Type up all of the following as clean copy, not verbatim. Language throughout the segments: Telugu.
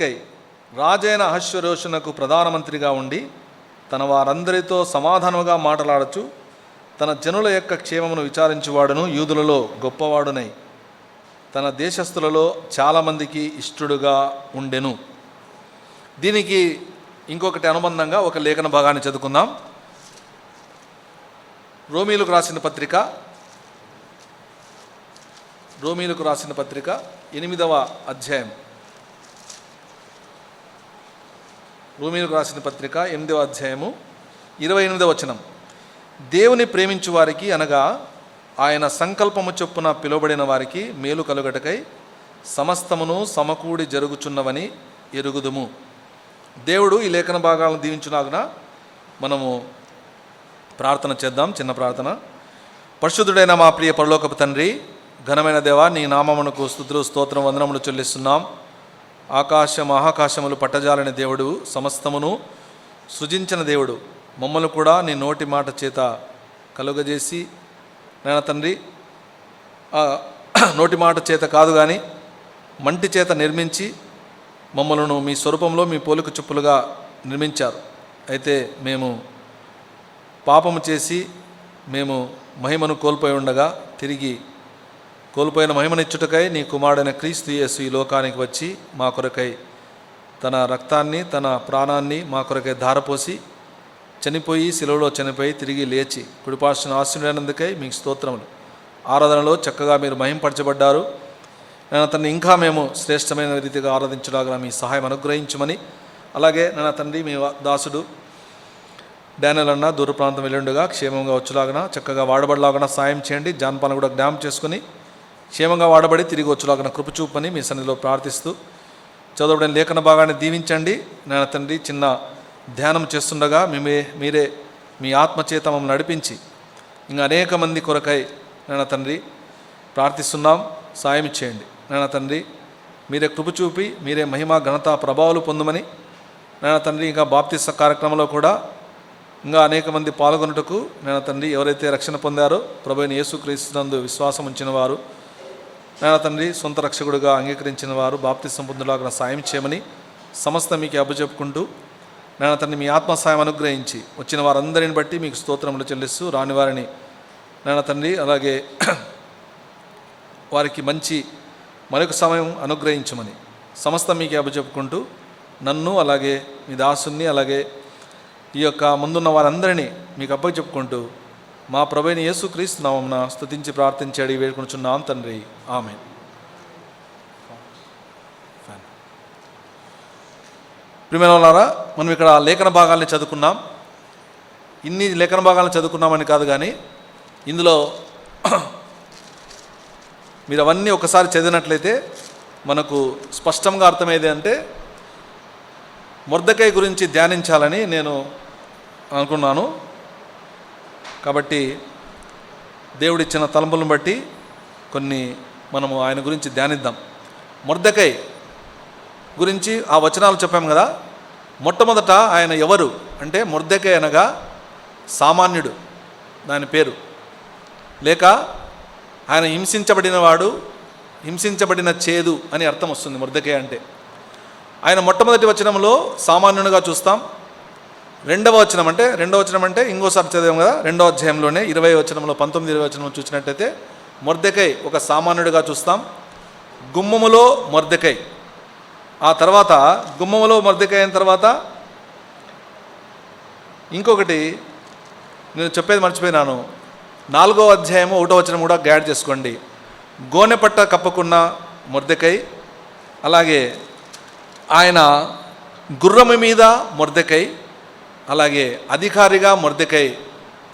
కై రాజైన అహష్వేరోషునకు ప్రధానమంత్రిగా ఉండి తన వారందరితో సమాధానముగా మాట్లాడచ్చు తన జనుల యొక్క క్షేమమును విచారించువాడును యూదులలో గొప్పవాడునై తన దేశస్థులలో చాలామందికి ఇష్టడుగా ఉండెను. దీనికి ఇంకొకటి అనుబంధంగా ఒక లేఖన భాగాన్ని చదువుకుందాం. రోమీలకు రాసిన పత్రిక 8వ అధ్యాయం. రోమీలకు రాసిన పత్రిక 8వ అధ్యాయము 28వ వచనం. దేవుని ప్రేమించు వారికి అనగా ఆయన సంకల్పము చొప్పున పిలువబడిన వారికి మేలు కలుగటకై సమస్తమును సమకూడి జరుగుచున్నవని ఎరుగుదుము. దేవుడు ఈ లేఖన భాగాలను దీవించులాగున మనము ప్రార్థన చేద్దాం. చిన్న ప్రార్థన. పరిశుద్ధుడైన మా ప్రియ పరలోకపు తండ్రి, ఘనమైన దేవా, నీ నామమునకు స్తుతులు స్తోత్రం వందనములు చెల్లిస్తున్నాం. మహాకాశములు పట్టజాలని దేవుడు, సమస్తమును సృజించిన దేవుడు, మమ్మల్ని కూడా నీ నోటి మాట చేత కలుగజేసి నాయన తండ్రి, నోటి మాట చేత కాదు కానీ మంటి చేత నిర్మించి మమ్మలను మీ స్వరూపంలో మీ పోలిక చొప్పులుగా నిర్మించారు. అయితే మేము పాపము చేసి మేము మహిమను కోల్పోయి ఉండగా తిరిగి కోల్పోయిన మహిమనిచ్చుటకై నీ కుమారుడైన క్రీస్తు యేసు ఈ లోకానికి వచ్చి మా కొరకై తన రక్తాన్ని తన ప్రాణాన్ని మా కొరకై ధారపోసి చనిపోయి శిలువలో చనిపోయి తిరిగి లేచి కుడిపార్శ్వన ఆశీనుడైనందుకై మీకు స్తోత్రములు. ఆరాధనలో చక్కగా మీరు మహింపరచబడ్డారు. నేను అతన్ని ఇంకా మేము శ్రేష్టమైన రీతిగా ఆరాధించడానికి మీ సహాయం అనుగ్రహించమని, అలాగే నేను తండ్రి మీ దాసుడు డానియల్ అన్న దూర ప్రాంతం వెళ్ళుండగా క్షేమంగా వచ్చేలాగా చక్కగా వాడబడలాగా సాయం చేయండి. జాన్పాలను కూడా జ్ఞాపం చేసుకుని క్షేమంగా వాడబడి తిరిగి వచ్చేలాగా కృప చూపని మీ సన్నిధిలో ప్రార్థిస్తూ చదవబడిన లేఖన భాగాన్ని దీవించండి. నేను తండ్రి చిన్న ధ్యానం చేస్తుండగా మీరే మీ ఆత్మచేత మమ్మల్ని నడిపించి ఇంకా అనేక మంది కొరకై నేను తండ్రి ప్రార్థిస్తున్నాం. సాయం చేయండి నాయన తండ్రి. మీరే కృప చూపి మీరే మహిమ ఘనత ప్రభావాలు పొందమని నాయన తండ్రి. ఇంకా బాప్తిస్మ కార్యక్రమంలో కూడా ఇంకా అనేక మంది పాల్గొనుటకు నాయన తండ్రి ఎవరైతే రక్షణ పొందారో ప్రభువైన యేసుక్రీస్తునందు విశ్వాసం ఉంచిన వారు నాయన తండ్రి సొంత రక్షకుడుగా అంగీకరించిన వారు బాప్తిస్మ పొందులాగా సాయం చేయమని సమస్త మీకు అప్పచెప్పుకుంటూ నాయన తండ్రి మీ ఆత్మ సాయం అనుగ్రహించి వచ్చిన వారందరిని బట్టి మీకు స్తోత్రములు చెల్లిస్తూ రాని వారిని నాయన తండ్రి అలాగే వారికి మంచి మరొక సమయం అనుగ్రహించమని సమస్త మీకు అప్పచెప్పుకుంటూ నన్ను అలాగే మీ దాసుని అలాగే ఈ యొక్క ముందున్న వారందరినీ మీకు అప్పచెప్పుకుంటూ మా ప్రభువైన యేసుక్రీస్తు నామమున స్తుతించి ప్రార్థించాడు వేడుకొనుచున్నాం తండ్రి. ఆమేన్. ప్రియమైన వాళ్ళారా, మనం ఇక్కడ లేఖన భాగాల్ని చదువుకున్నాం. ఇన్ని లేఖన భాగాలను చదువుకున్నామని కాదు కానీ ఇందులో మీరు అవన్నీ ఒకసారి చదివినట్లయితే మనకు స్పష్టంగా అర్థమయ్యేది అంటే మొర్దెకై గురించి ధ్యానించాలని నేను అనుకున్నాను. కాబట్టి దేవుడిచ్చిన తలంపులను బట్టి కొన్ని మనము ఆయన గురించి ధ్యానిద్దాం. మొర్దెకై గురించి ఆ వచనాలు చెప్పాము కదా. మొట్టమొదట ఆయన ఎవరు అంటే మొర్దెకై అనగా సామాన్యుడు దాని పేరు, లేక ఆయన హింసించబడినవాడు, హింసించబడిన చేదు అని అర్థం వస్తుంది మొర్దెకై అంటే. ఆయన మొట్టమొదటి వచనంలో సామాన్యునిగా చూస్తాం. రెండవ వచనం అంటే ఇంకోసారి చదివాం కదా, 2వ అధ్యాయంలోనే 20వ వచనంలో 19-20 వచనంలో చూసినట్టయితే మొర్దెకై ఒక సామాన్యుడిగా చూస్తాం. గుమ్మములో మొర్దెకై, ఆ తర్వాత గుమ్మములో మొర్దెకై అయిన తర్వాత ఇంకొకటి నేను చెప్పేది మర్చిపోయినాను. 4వ అధ్యాయము 1వ వచనం కూడా గ్యాడ్ చేసుకోండి. గోనెపట్ట కప్పకున్న మొర్దెకై, అలాగే ఆయన గుర్రము మీద మొర్దెకై, అలాగే అధికారిగా మొర్దెకై,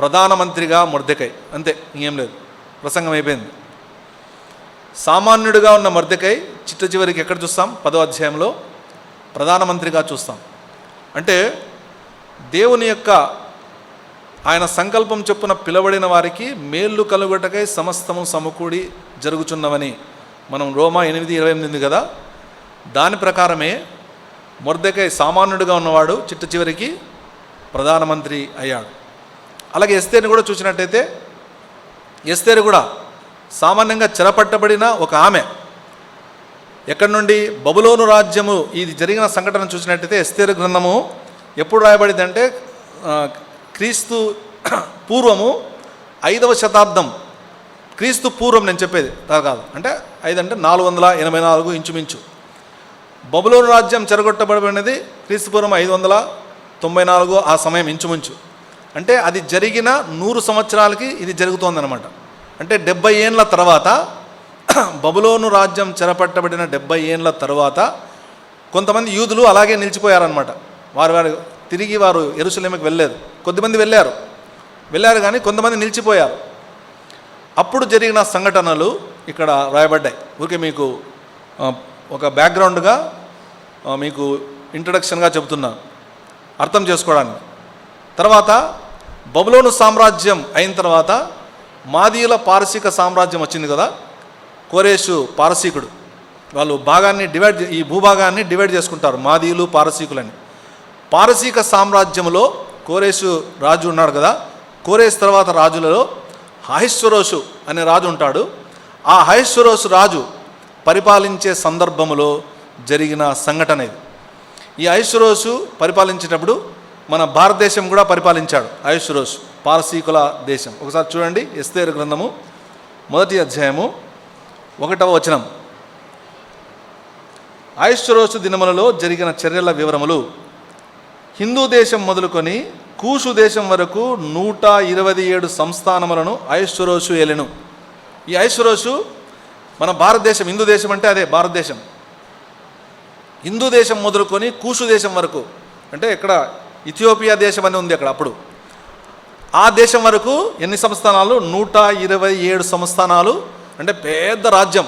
ప్రధానమంత్రిగా మొర్దెకై. అంతే, ఇంకేం లేదు, ప్రసంగం అయిపోయింది. సామాన్యుడిగా ఉన్న మొర్దెకై చిట్ట చివరికి ఎక్కడ చూస్తాం? 10వ అధ్యాయంలో ప్రధానమంత్రిగా చూస్తాం. అంటే దేవుని యొక్క ఆయన సంకల్పం చొప్పున పిలవడిన వారికి మేళ్ళు కలుగుటకై సమస్తము సమకూడి జరుగుచున్నవని మనం రోమా 8:28 కదా, దాని ప్రకారమే మొర్దెకై సామాన్యుడిగా ఉన్నవాడు చిట్ట చివరికి ప్రధానమంత్రి అయ్యాడు. అలాగే ఎస్తేరుని కూడా చూసినట్టయితే ఎస్తేరు కూడా సామాన్యంగా చెరపట్టబడిన ఒక ఆమె. ఎక్కడి నుండి? బబులోను రాజ్యము. ఇది జరిగిన సంఘటన చూసినట్టయితే ఎస్తేరు గ్రంథము ఎప్పుడు రాయబడింది అంటే క్రీస్తు పూర్వము 5వ శతాబ్దం. క్రీస్తు పూర్వం నేను చెప్పేది కాదు, అంటే 5 అంటే 484 ఇంచుమించు. బబులోను రాజ్యం చెరగొట్టబడినది క్రీస్తు పూర్వం 594 ఆ సమయం ఇంచుమించు. అంటే అది జరిగిన 100 సంవత్సరాలకి ఇది జరుగుతోందనమాట. అంటే 70 ఏండ్ల తర్వాత, బబులోను రాజ్యం చెరపట్టబడిన 70 ఏండ్ల తర్వాత కొంతమంది యూదులు అలాగే నిలిచిపోయారనమాట. వారు తిరిగి యెరూషలేముకి వెళ్ళలేదు. కొద్దిమంది వెళ్ళారు కానీ కొంతమంది నిలిచిపోయారు. అప్పుడు జరిగిన సంఘటనలు ఇక్కడ రాయబడ్డాయి. ఊరికే మీకు ఒక బ్యాక్గ్రౌండ్గా మీకు ఇంట్రడక్షన్గా చెబుతున్నాను అర్థం చేసుకోవడానికి. తర్వాత బబులోను సామ్రాజ్యం అయిన తర్వాత మాదీయుల పారసీక సామ్రాజ్యం వచ్చింది కదా. కోరేషు పారసీకుడు, వాళ్ళు ఈ భూభాగాన్ని డివైడ్ చేసుకుంటారు, మాదీయులు పారసీకులని. పారసీక సామ్రాజ్యంలో కోరేషు రాజు ఉన్నాడు కదా. కోరేషు తర్వాత రాజులలో అహష్వేరోషు అనే రాజు ఉంటాడు. ఆ అహష్వేరోషు రాజు పరిపాలించే సందర్భంలో జరిగిన సంఘటన ఇది. ఈ అహష్వేరోషు పరిపాలించేటప్పుడు మన భారతదేశం కూడా పరిపాలించాడు అహష్వేరోషు, పారసీకుల దేశం. ఒకసారి చూడండి, ఎస్తేరు గ్రంథము 1వ అధ్యాయము 1వ వచనం. అహష్వేరోషు దినములలో జరిగిన చర్యల వివరములు. హిందూ దేశం మొదలుకొని కూషు దేశం వరకు 127 సంస్థానములను అహష్వేరోషు ఏలెను. ఈ అహష్వేరోషు మన భారతదేశం, హిందూ దేశం అంటే అదే భారతదేశం. హిందూ దేశం మొదలుకొని కూషు దేశం వరకు, అంటే ఇక్కడ ఇథియోపియా దేశం అని ఉంది అక్కడ. అప్పుడు ఆ దేశం వరకు ఎన్ని సంస్థానాలు? 127 సంస్థానాలు. అంటే పెద్ద రాజ్యం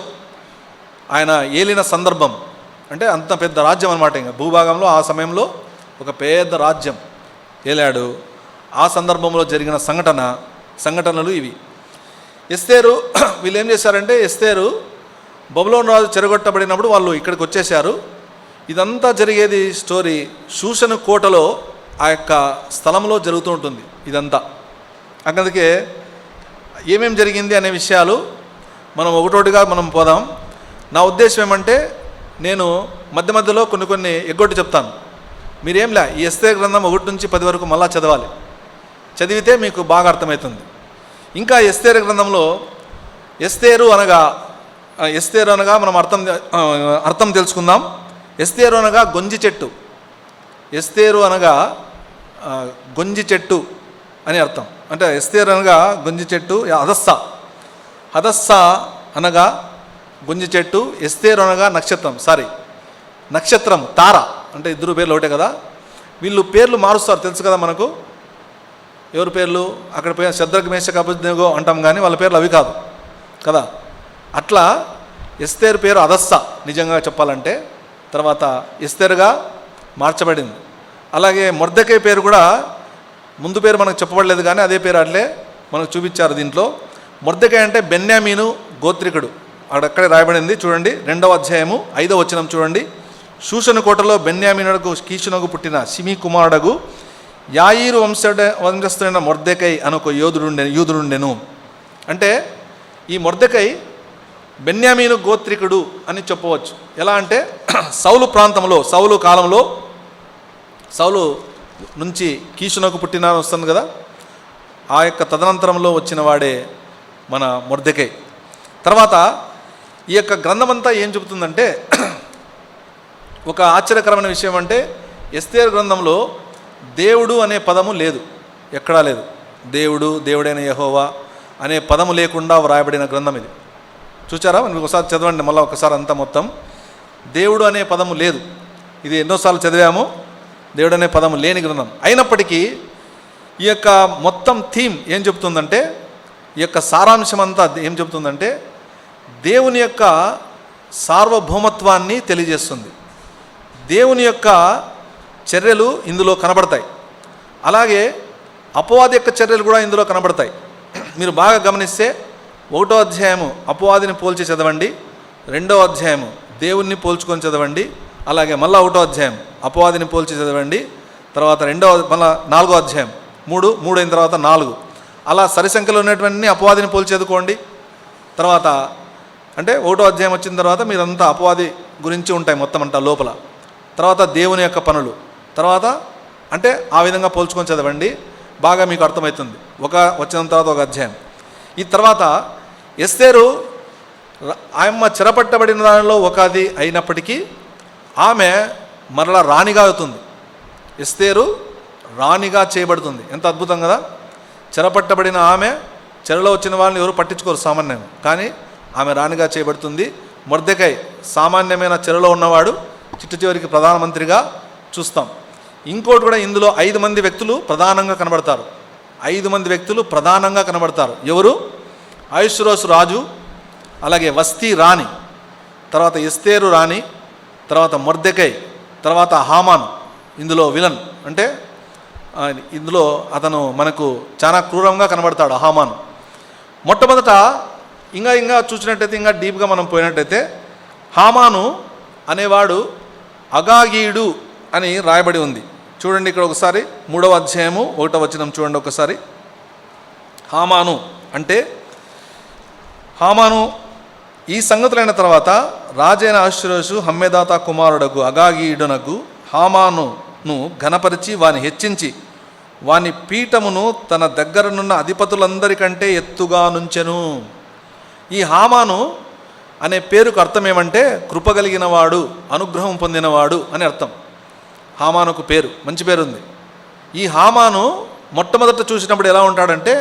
ఆయన ఏలిన సందర్భం. అంటే అంత పెద్ద రాజ్యం అనమాట. ఇంకా భూభాగంలో ఆ సమయంలో ఒక పెద్ద రాజ్యం ఏలాడు. ఆ సందర్భంలో జరిగిన సంఘటనలు ఇవి. ఎస్తేరు వీళ్ళు ఏం చేశారంటే, ఎస్తేరు బబులోను రాజు చెరగొట్టబడినప్పుడు వాళ్ళు ఇక్కడికి వచ్చేసారు. ఇదంతా జరిగేది స్టోరీ షూషను కోటలో, ఆ యొక్క స్థలంలో జరుగుతూ ఉంటుంది ఇదంతా. అందుకే ఏమేం జరిగింది అనే విషయాలు మనం ఒకటోటిగా పోదాం. నా ఉద్దేశం ఏమంటే, నేను మధ్యలో కొన్ని ఎగ్గొట్టి చెప్తాను. మీరేంలే ఈ ఎస్తేరు గ్రంథం 1 నుంచి 10 వరకు మళ్ళా చదవాలి. చదివితే మీకు బాగా అర్థమవుతుంది. ఇంకా ఎస్తేరు గ్రంథంలో ఎస్తేరు అనగా మనం అర్థం తెలుసుకుందాం. ఎస్తేరు అనగా గొంజి చెట్టు. ఎస్తేరు అనగా గొంజి చెట్టు అని అర్థం. అంటే ఎస్తేరు అనగా గొంజి చెట్టు. హదస్స అనగా గొంజి చెట్టు. ఎస్తేరు అనగా నక్షత్రం, తార. అంటే ఇద్దరు పేర్లు ఒకటే కదా. వీళ్ళు పేర్లు మారుస్తారు, తెలుసు కదా మనకు. ఎవరి పేర్లు? అక్కడ పోయిన శద్రక్ మేషక్ అబేద్నెగో అంటాం, కానీ వాళ్ళ పేర్లు అవి కాదు కదా. అట్లా ఎస్తేరు పేరు హదస్స నిజంగా చెప్పాలంటే. తర్వాత ఎస్తేరుగా మార్చబడింది. అలాగే మొర్దెకై పేరు కూడా ముందు పేరు మనకు చెప్పబడలేదు, కానీ అదే పేరు అట్లే మనకు చూపించారు దీంట్లో. మొర్దెకై అంటే బెన్యామీను గోత్రికుడు. అక్కడే రాయబడింది చూడండి. 2వ అధ్యాయము 5వ వచనం చూడండి. షూషను కోటలో బెన్యామీనుడకు కీషునకు పుట్టిన షిమీ కుమారుడగు యాయీరు వంశస్థుడైన మొర్దెకై అను ఒక యూదుడుండెను. అంటే ఈ మొర్దెకై బెన్యామీను గోత్రికుడు అని చెప్పవచ్చు. ఎలా అంటే సౌలు ప్రాంతంలో, సౌలు కాలంలో, సౌలు నుంచి కీషునకు పుట్టిన వస్తుంది కదా, ఆ యొక్క తదనంతరంలో వచ్చిన వాడే మన మొర్దెకై. తర్వాత ఈ యొక్క గ్రంథమంతా ఏం చెబుతుందంటే, ఒక ఆశ్చర్యకరమైన విషయం అంటే, ఎస్తేరు గ్రంథంలో దేవుడు అనే పదము లేదు, ఎక్కడా లేదు. దేవుడైన యెహోవా అనే పదము లేకుండా వ్రాయబడిన గ్రంథం ఇది. చూచారా? మీకు ఒకసారి చదవండి, మళ్ళీ ఒకసారి అంతా మొత్తం. దేవుడు అనే పదము లేదు. ఇది ఎన్నోసార్లు చదివాము. దేవుడు అనే పదము లేని గ్రంథం. అయినప్పటికీ ఈ యొక్క మొత్తం థీమ్ ఏం చెప్తుందంటే, ఈ యొక్క సారాంశం అంతా ఏం చెప్తుందంటే, దేవుని యొక్క సార్వభౌమత్వాన్ని తెలియజేస్తుంది. దేవుని యొక్క చర్యలు ఇందులో కనబడతాయి. అలాగే అపవాది యొక్క చర్యలు కూడా ఇందులో కనబడతాయి. మీరు బాగా గమనిస్తే 1వ అధ్యాయము అపవాదిని పోల్చి చదవండి, 2వ అధ్యాయము దేవుణ్ణి పోల్చుకొని చదవండి, అలాగే మళ్ళీ 1వ అధ్యాయం అపవాదిని పోల్చి చదవండి, తర్వాత మళ్ళీ 4వ అధ్యాయం 3 అయిన తర్వాత 4, అలా సరిసంఖ్యలో ఉన్నటువంటి అపవాదిని పోల్చి చదువుకోండి. తర్వాత అంటే 1వ అధ్యాయం వచ్చిన తర్వాత మీరంతా అపవాది గురించి ఉంటాయి మొత్తం అంతా లోపల. తర్వాత దేవుని యొక్క పనులు, తర్వాత అంటే ఆ విధంగా పోల్చుకొని చదవండి, బాగా మీకు అర్థమవుతుంది. ఒక వచ్చిన తర్వాత ఒక అధ్యాయం. ఈ తర్వాత ఎస్తేరు ఆయమ్మ చెరపట్టబడిన దానిలో ఒకది అయినప్పటికీ ఆమె మరలా రాణిగా అవుతుంది. ఎస్తేరు రాణిగా చేయబడుతుంది. ఎంత అద్భుతం కదా! చెరపట్టబడిన ఆమె, చెరలో వచ్చిన వాళ్ళని ఎవరు పట్టించుకోరు సామాన్యంగా, కానీ ఆమె రాణిగా చేయబడుతుంది. మొర్దెకై సామాన్యమైన చెరలో ఉన్నవాడు చిట్ట చివరికి ప్రధానమంత్రిగా చూస్తాం. ఇంకోటి కూడా, ఇందులో 5 మంది వ్యక్తులు ప్రధానంగా కనబడతారు. 5 మంది వ్యక్తులు ప్రధానంగా కనబడతారు. ఎవరు? అహష్వేరోషు రాజు, అలాగే వస్తీ రాణి, తర్వాత ఎస్తేరు రాణి, తర్వాత మొర్దెకై, తర్వాత హామాను. ఇందులో విలన్ అంటే ఇందులో అతను మనకు చాలా క్రూరంగా కనబడతాడు హామాను. మొట్టమొదట ఇంకా చూసినట్టయితే, ఇంకా డీప్గా మనం పోయినట్టయితే, హామాను అనేవాడు అగాగీయుడు అని రాయబడి ఉంది. చూడండి ఇక్కడ ఒకసారి 3వ అధ్యాయము 1వ వచనం చూడండి ఒకసారి. హామాను అంటే, హామాను ఈ సంగతులైన తర్వాత రాజైన అహష్వేరోషు హమ్మెదాతా కుమారుడగు అగాగీయుడునగు హామానును ఘనపరిచి వాని హెచ్చించి వాని పీఠమును తన దగ్గరనున్న అధిపతులందరికంటే ఎత్తుగా నుంచెను. ఈ హామాను అనే పేరుకు అర్థం ఏమంటే కృపగలిగిన వాడు, అనుగ్రహం పొందినవాడు అని అర్థం. హామానుకు పేరు, మంచి పేరు ఉంది. ఈ హామాను మొట్టమొదట చూసినప్పుడు ఎలా ఉంటాడంటే,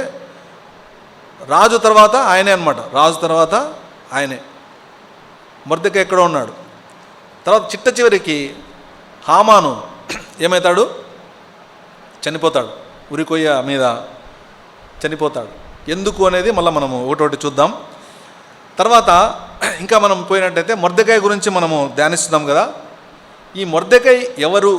రాజు తర్వాత ఆయనే అన్నమాట. రాజు తర్వాత ఆయనే. మొర్దెకై ఎక్కడో ఉన్నాడు. తర్వాత చిట్ట చివరికి హామాను ఏమవుతాడు? చనిపోతాడు. ఉరికొయ్య మీద చనిపోతాడు. ఎందుకు అనేది మళ్ళీ మనము ఒకటోటి చూద్దాం. తర్వాత ఇంకా మనం పోయినట్టయితే మొర్దెకై గురించి మనము ధ్యానిస్తున్నాం కదా. ఈ మొర్దెకై ఎవరు,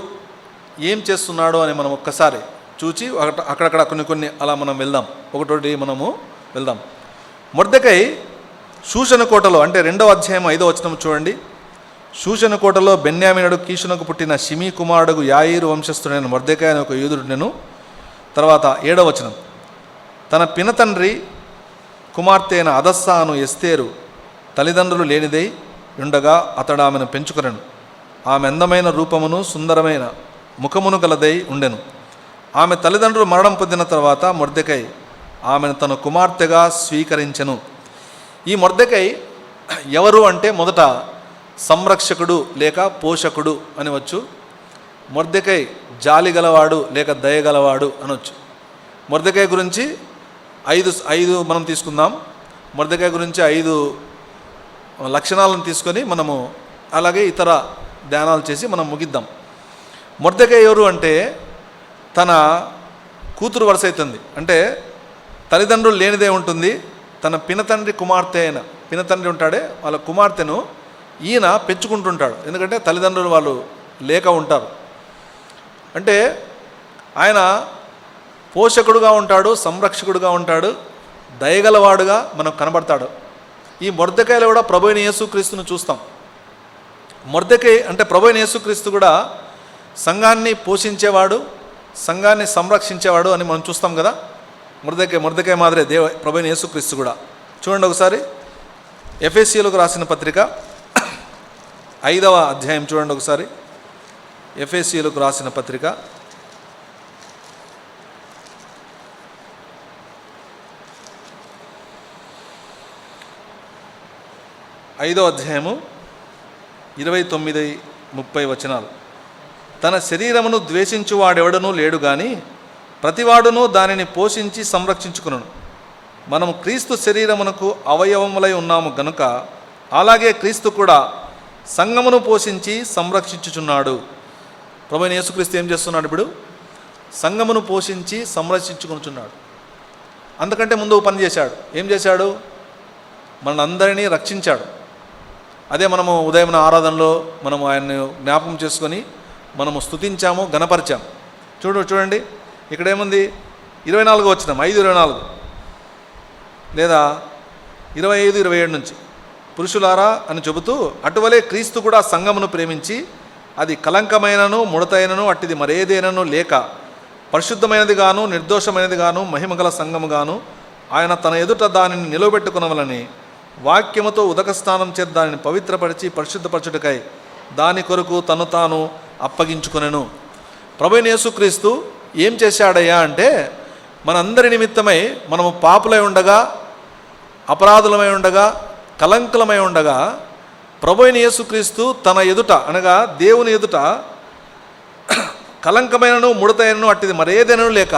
ఏం చేస్తున్నాడో అని మనం ఒక్కసారి చూచి అక్కడక్కడ కొన్ని అలా మనం వెళ్దాం, ఒకటోటి మనము వెళ్దాం. మొర్దెకై షూషను కోటలో, అంటే 2వ అధ్యాయం 5వ వచనం చూడండి. షూషను కోటలో బెన్యామీనుడు కీషునకు పుట్టిన షిమీ కుమారుడు యాయీరు వంశస్థుడైన మొర్దెకై అనే ఒక యూదుడును. తర్వాత 7వ వచనం, తన పినతండ్రి కుమార్తె అయిన అదస్సా అను ఎస్తేరు తల్లిదండ్రులు లేనిదై ఉండగా అతడు ఆమెను పెంచుకొనెను. ఆమె అందమైన రూపమును సుందరమైన ముఖమును గలదై ఉండెను. ఆమె తల్లిదండ్రులు మరణం పొందిన తర్వాత మొర్దెకై ఆమెను తన కుమార్తెగా స్వీకరించెను. ఈ మొర్దెకై ఎవరు అంటే, మొదట సంరక్షకుడు లేక పోషకుడు అనవచ్చు. మొర్దెకై జాలి గలవాడు లేక దయగలవాడు అనవచ్చు. మొర్దెకై గురించి ఐదు మనం తీసుకుందాం. మొర్దెకై గురించి 5 లక్షణాలను తీసుకొని మనము అలాగే ఇతర ధ్యానాలు చేసి మనం ముగిద్దాం. మొర్దెకై ఎవరు అంటే, తన కూతురు వరుస అవుతుంది. అంటే తల్లిదండ్రులు లేనిదే ఉంటుంది. తన పినతండ్రి కుమార్తె అయిన, పినతండ్రి ఉంటాడే వాళ్ళ కుమార్తెను ఈయన పెంచుకుంటుంటాడు. ఎందుకంటే తల్లిదండ్రులు వాళ్ళు లేక ఉంటారు. అంటే ఆయన పోషకుడుగా ఉంటాడు, సంరక్షకుడుగా ఉంటాడు, దయగలవాడుగా మనకు కనబడతాడు. ఈ మొర్దెకైలో కూడా ప్రభువైన యేసుక్రీస్తును చూస్తాం. మొర్దెకై అంటే ప్రభువైన యేసుక్రీస్తు కూడా సంఘాన్ని పోషించేవాడు, సంఘాన్ని సంరక్షించేవాడు అని మనం చూస్తాం కదా. మొర్దెకై మాదిరే ప్రభువైన యేసుక్రీస్తు కూడా. చూడండి ఒకసారి ఎఫెసీయులకు రాసిన పత్రిక 5వ అధ్యాయం చూడండి ఒకసారి. ఎఫెసీయులకు రాసిన పత్రిక 5వ అధ్యాయము 29-30 వచనాలు. తన శరీరమును ద్వేషించువాడెవడనూ లేడు గాని ప్రతివాడును దానిని పోషించి సంరక్షించుకును. మనము క్రీస్తు శరీరమునకు అవయవములై ఉన్నాము గనుక అలాగే క్రీస్తు కూడా సంఘమును పోషించి సంరక్షించుచున్నాడు. ప్రభువైన యేసుక్రీస్తు ఏం చేస్తున్నాడు? ఇప్పుడు సంఘమును పోషించి సంరక్షించుకుంటున్నాడు. అందుకంటే ముందు పని చేశాడు. ఏం చేశాడు? మనందరినీ రక్షించాడు. అదే మనము ఉదయం ఆరాధనలో మనము ఆయన్ని జ్ఞాపకం చేసుకొని మనము స్తుతించాము, గణపరిచాము. చూడండి ఇక్కడ ఏముంది? 24వ వచనం, 5:24 లేదా 25-27 నుంచి, పురుషులారా అని చెబుతూ అటువలే క్రీస్తు కూడా సంఘమును ప్రేమించి అది కలంకమైనను ముడతైనను అట్టిది మరేదేనను లేక పరిశుద్ధమైనది గాను నిర్దోషమైనది గాను మహిమగల సంఘము గాను ఆయన తన ఎదుట దానిని నిలవబెట్టుకునవలని వాక్యముతో ఉదక స్నానం చేత దానిని పవిత్రపరిచి పరిశుద్ధపరచుటకై దాని కొరకు తను తాను అప్పగించుకొనెను. ప్రభువైన యేసుక్రీస్తు ఏం చేశాడయ్యా అంటే, మనందరి నిమిత్తమై మనము పాపులై ఉండగా, అపరాధులమై ఉండగా, కలంకులమై ఉండగా ప్రభువైన యేసుక్రీస్తు తన ఎదుట అనగా దేవుని ఎదుట కలంకమైనను ముడతైనను అట్టిది మరేదైనను లేక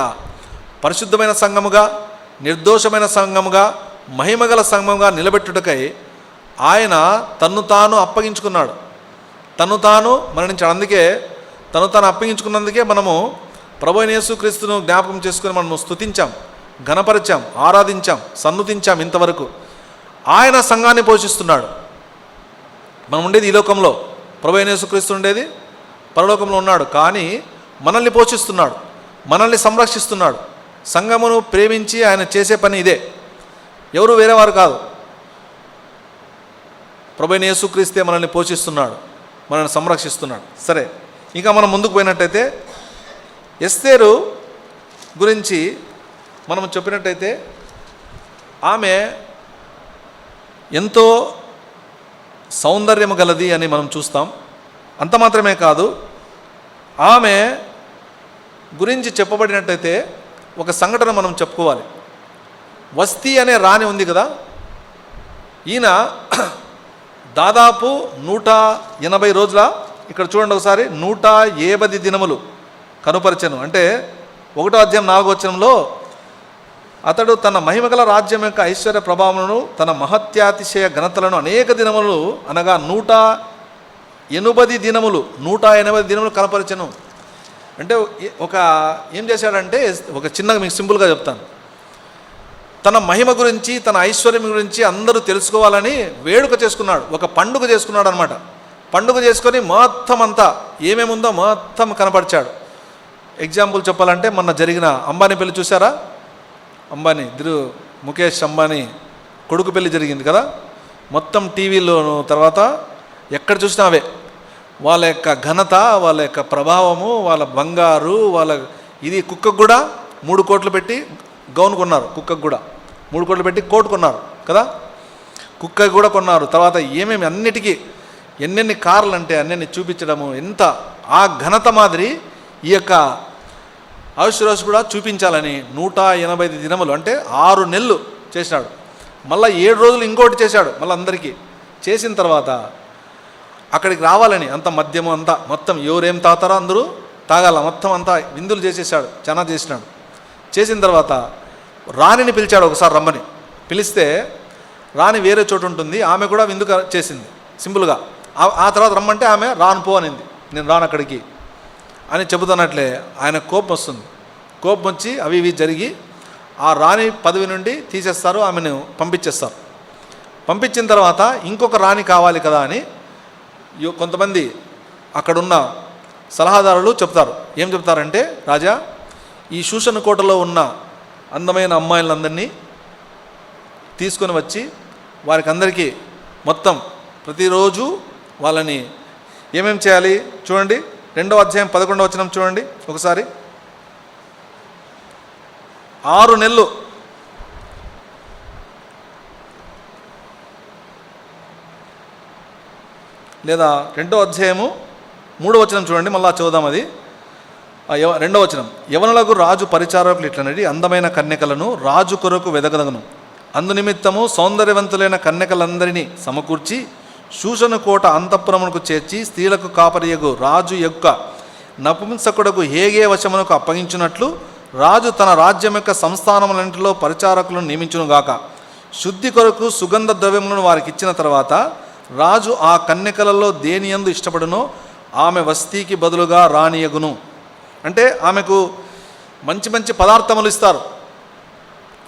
పరిశుద్ధమైన సంఘముగా, నిర్దోషమైన సంఘముగా, మహిమగల సంఘముగా నిలబెట్టుటకై ఆయన తన్ను తాను అప్పగించుకున్నాడు. తను తాను మరణించాడు. అందుకే తను తాను అప్పగించుకున్నందుకే మనము ప్రభువైన యేసుక్రీస్తును జ్ఞాపకం చేసుకుని మనము స్తుతించాం, ఘనపరిచాం, ఆరాధించాం, సన్నుతించాం. ఇంతవరకు ఆయన సంఘాన్ని పోషిస్తున్నాడు. మనం ఉండేది ఈ లోకంలో, ప్రభువైన యేసుక్రీస్తు ఉండేది పరలోకంలో ఉన్నాడు. కానీ మనల్ని పోషిస్తున్నాడు, మనల్ని సంరక్షిస్తున్నాడు. సంఘమును ప్రేమించి ఆయన చేసే పని ఇదే, ఎవరు వేరేవారు కాదు. ప్రభువైన యేసుక్రీస్తే మనల్ని పోషిస్తున్నాడు, మనల్ని సంరక్షిస్తున్నాడు. సరే, ఇంకా మనం ముందుకు పోయినట్టయితే ఎస్తేరు గురించి మనం చెప్పినట్టయితే ఆమె ఎంతో సౌందర్యము గలది అని మనం చూస్తాం. అంత మాత్రమే కాదు, ఆమె గురించి చెప్పబడినట్టయితే ఒక సంఘటన మనం చెప్పుకోవాలి. వస్తీ అనే రాణి ఉంది కదా, ఈయన దాదాపు 180 రోజుల, ఇక్కడ చూడండి ఒకసారి, 150 దినములు కనుపరిచెను. అంటే 1వ అధ్యాయం 4వ వచనంలో అతడు తన మహిమగల రాజ్యం యొక్క ఐశ్వర్య ప్రభావములను, తన మహత్యాతిశయ ఘనతలను అనేక దినములు అనగా 180 దినములు 180 దినములు కనపరిచెను. అంటే ఒక ఏం చేశాడంటే, ఒక చిన్నగా మీకు సింపుల్గా చెప్తాను. తన మహిమ గురించి, తన ఐశ్వర్యం గురించి అందరూ తెలుసుకోవాలని వేడుక చేసుకున్నాడు, ఒక పండుగ చేసుకున్నాడు అనమాట. పండుగ చేసుకొని మొత్తం అంతా ఏమేముందో మొత్తం కనపరిచాడు. ఎగ్జాంపుల్ చెప్పాలంటే మొన్న జరిగిన అంబానీ పెళ్లి చూసారా? అంబానీ ముఖేష్ అంబానీ కొడుకు పెళ్లి జరిగింది కదా, మొత్తం టీవీలోను, తర్వాత ఎక్కడ చూసినా అవే. వాళ్ళ యొక్క ఘనత, వాళ్ళ యొక్క ప్రభావము, వాళ్ళ బంగారు, వాళ్ళ ఇది. కుక్కకు కూడా 3 కోట్లు పెట్టి గౌన్ కొన్నారు, కుక్కకు కూడా 3 కోట్లు పెట్టి కోట్ కొన్నారు కదా, కుక్క కూడా కొన్నారు. తర్వాత ఏమేమి అన్నిటికీ ఎన్నెన్ని కార్లు అంటే అన్నీ చూపించడము, ఎంత ఆ ఘనత మాదిరి ఈ యొక్క ఐశ్వర్యరాజు కూడా చూపించాలని 180 దినములు అంటే 6 నెలలు చేశాడు. మళ్ళీ 7 రోజులు ఇంకోటి చేశాడు. మళ్ళీ అందరికీ చేసిన తర్వాత అక్కడికి రావాలని అంత మద్యము అంతా మొత్తం ఎవరేం తాతారో అందరూ తాగాల, మొత్తం అంతా విందులు చేసేసాడు, చాలా చేసినాడు. చేసిన తర్వాత రాణిని పిలిచాడు, ఒకసారి రమ్మని పిలిస్తే రాణి వేరే చోటు ఉంటుంది, ఆమె కూడా విందు చేసింది సింపుల్గా. ఆ తర్వాత రమ్మంటే ఆమె రాను పో అనింది, నేను రాను అక్కడికి అని చెబుతున్నట్లే ఆయన కోపం వస్తుంది. కోపం వచ్చి అవి ఇవి జరిగి ఆ రాణి పదవి నుండి తీసేస్తారు, ఆమెను పంపించేస్తారు. పంపించిన తర్వాత ఇంకొక రాణి కావాలి కదా అని కొంతమంది అక్కడున్న సలహాదారులు చెప్తారు. ఏం చెప్తారంటే, రాజా, ఈ శూషణ కోటలో ఉన్న అందమైన అమ్మాయిలందరినీ తీసుకొని వచ్చి వారికి అందరికీ మొత్తం ప్రతిరోజు వాళ్ళని ఏమేమి చేయాలి చూడండి. 2వ అధ్యాయం 11వ వచనం చూడండి ఒకసారి. 6 నెలలు లేదా 2వ అధ్యాయము 3వ వచనం చూడండి, మళ్ళా చదువుదాం. అది 2వ వచనం. యవనులకు రాజు పరిచారకులు ఇట్లనడి అందమైన కన్యకలను రాజు కొరకు వెదగదగను. అందునిమిత్తము సౌందర్యవంతులైన కన్యకలందరినీ సమకూర్చి శూషణ కోట అంతఃపురమునకు చేర్చి స్త్రీలకు కాపరియగు రాజు యొక్క నపుంసకుడకు హేగే వశమునకు అప్పగించినట్లు రాజు తన రాజ్యం యొక్క సంస్థానములన్నింటిలో పరిచారకులను నియమించునుగాక. శుద్ధి కొరకు సుగంధ ద్రవ్యములను వారికి ఇచ్చిన తర్వాత రాజు ఆ కన్యకలలో దేనియందు ఇష్టపడునో ఆమె వస్తీకి బదులుగా రానియగును. అంటే ఆమెకు మంచి మంచి పదార్థములు ఇస్తారు.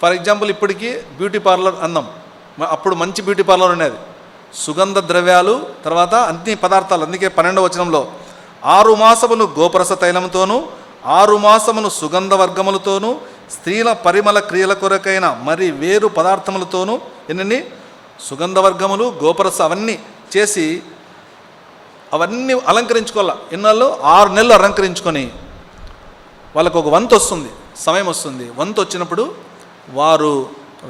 ఫర్ ఎగ్జాంపుల్ ఇప్పటికీ బ్యూటీ పార్లర్ అన్నాం, అప్పుడు మంచి బ్యూటీ పార్లర్ ఉండేది. సుగంధ ద్రవ్యాలు, తర్వాత అన్ని పదార్థాలు. అందుకే 12వ వచనంలో 6 మాసములు గోపరస తైలంతోనూ 6 మాసములు సుగంధ వర్గములతోనూ స్త్రీల పరిమళ క్రియల కొరకైన మరి వేరు పదార్థములతోనూ ఎన్ని సుగంధ వర్గములు, గోపరస అవన్నీ చేసి అవన్నీ అలంకరించుకోవాలి. ఎన్నాళ్ళు? 6 నెలలు అలంకరించుకొని వాళ్ళకు ఒక వంతు వస్తుంది, సమయం వస్తుంది. వంతు వచ్చినప్పుడు వారు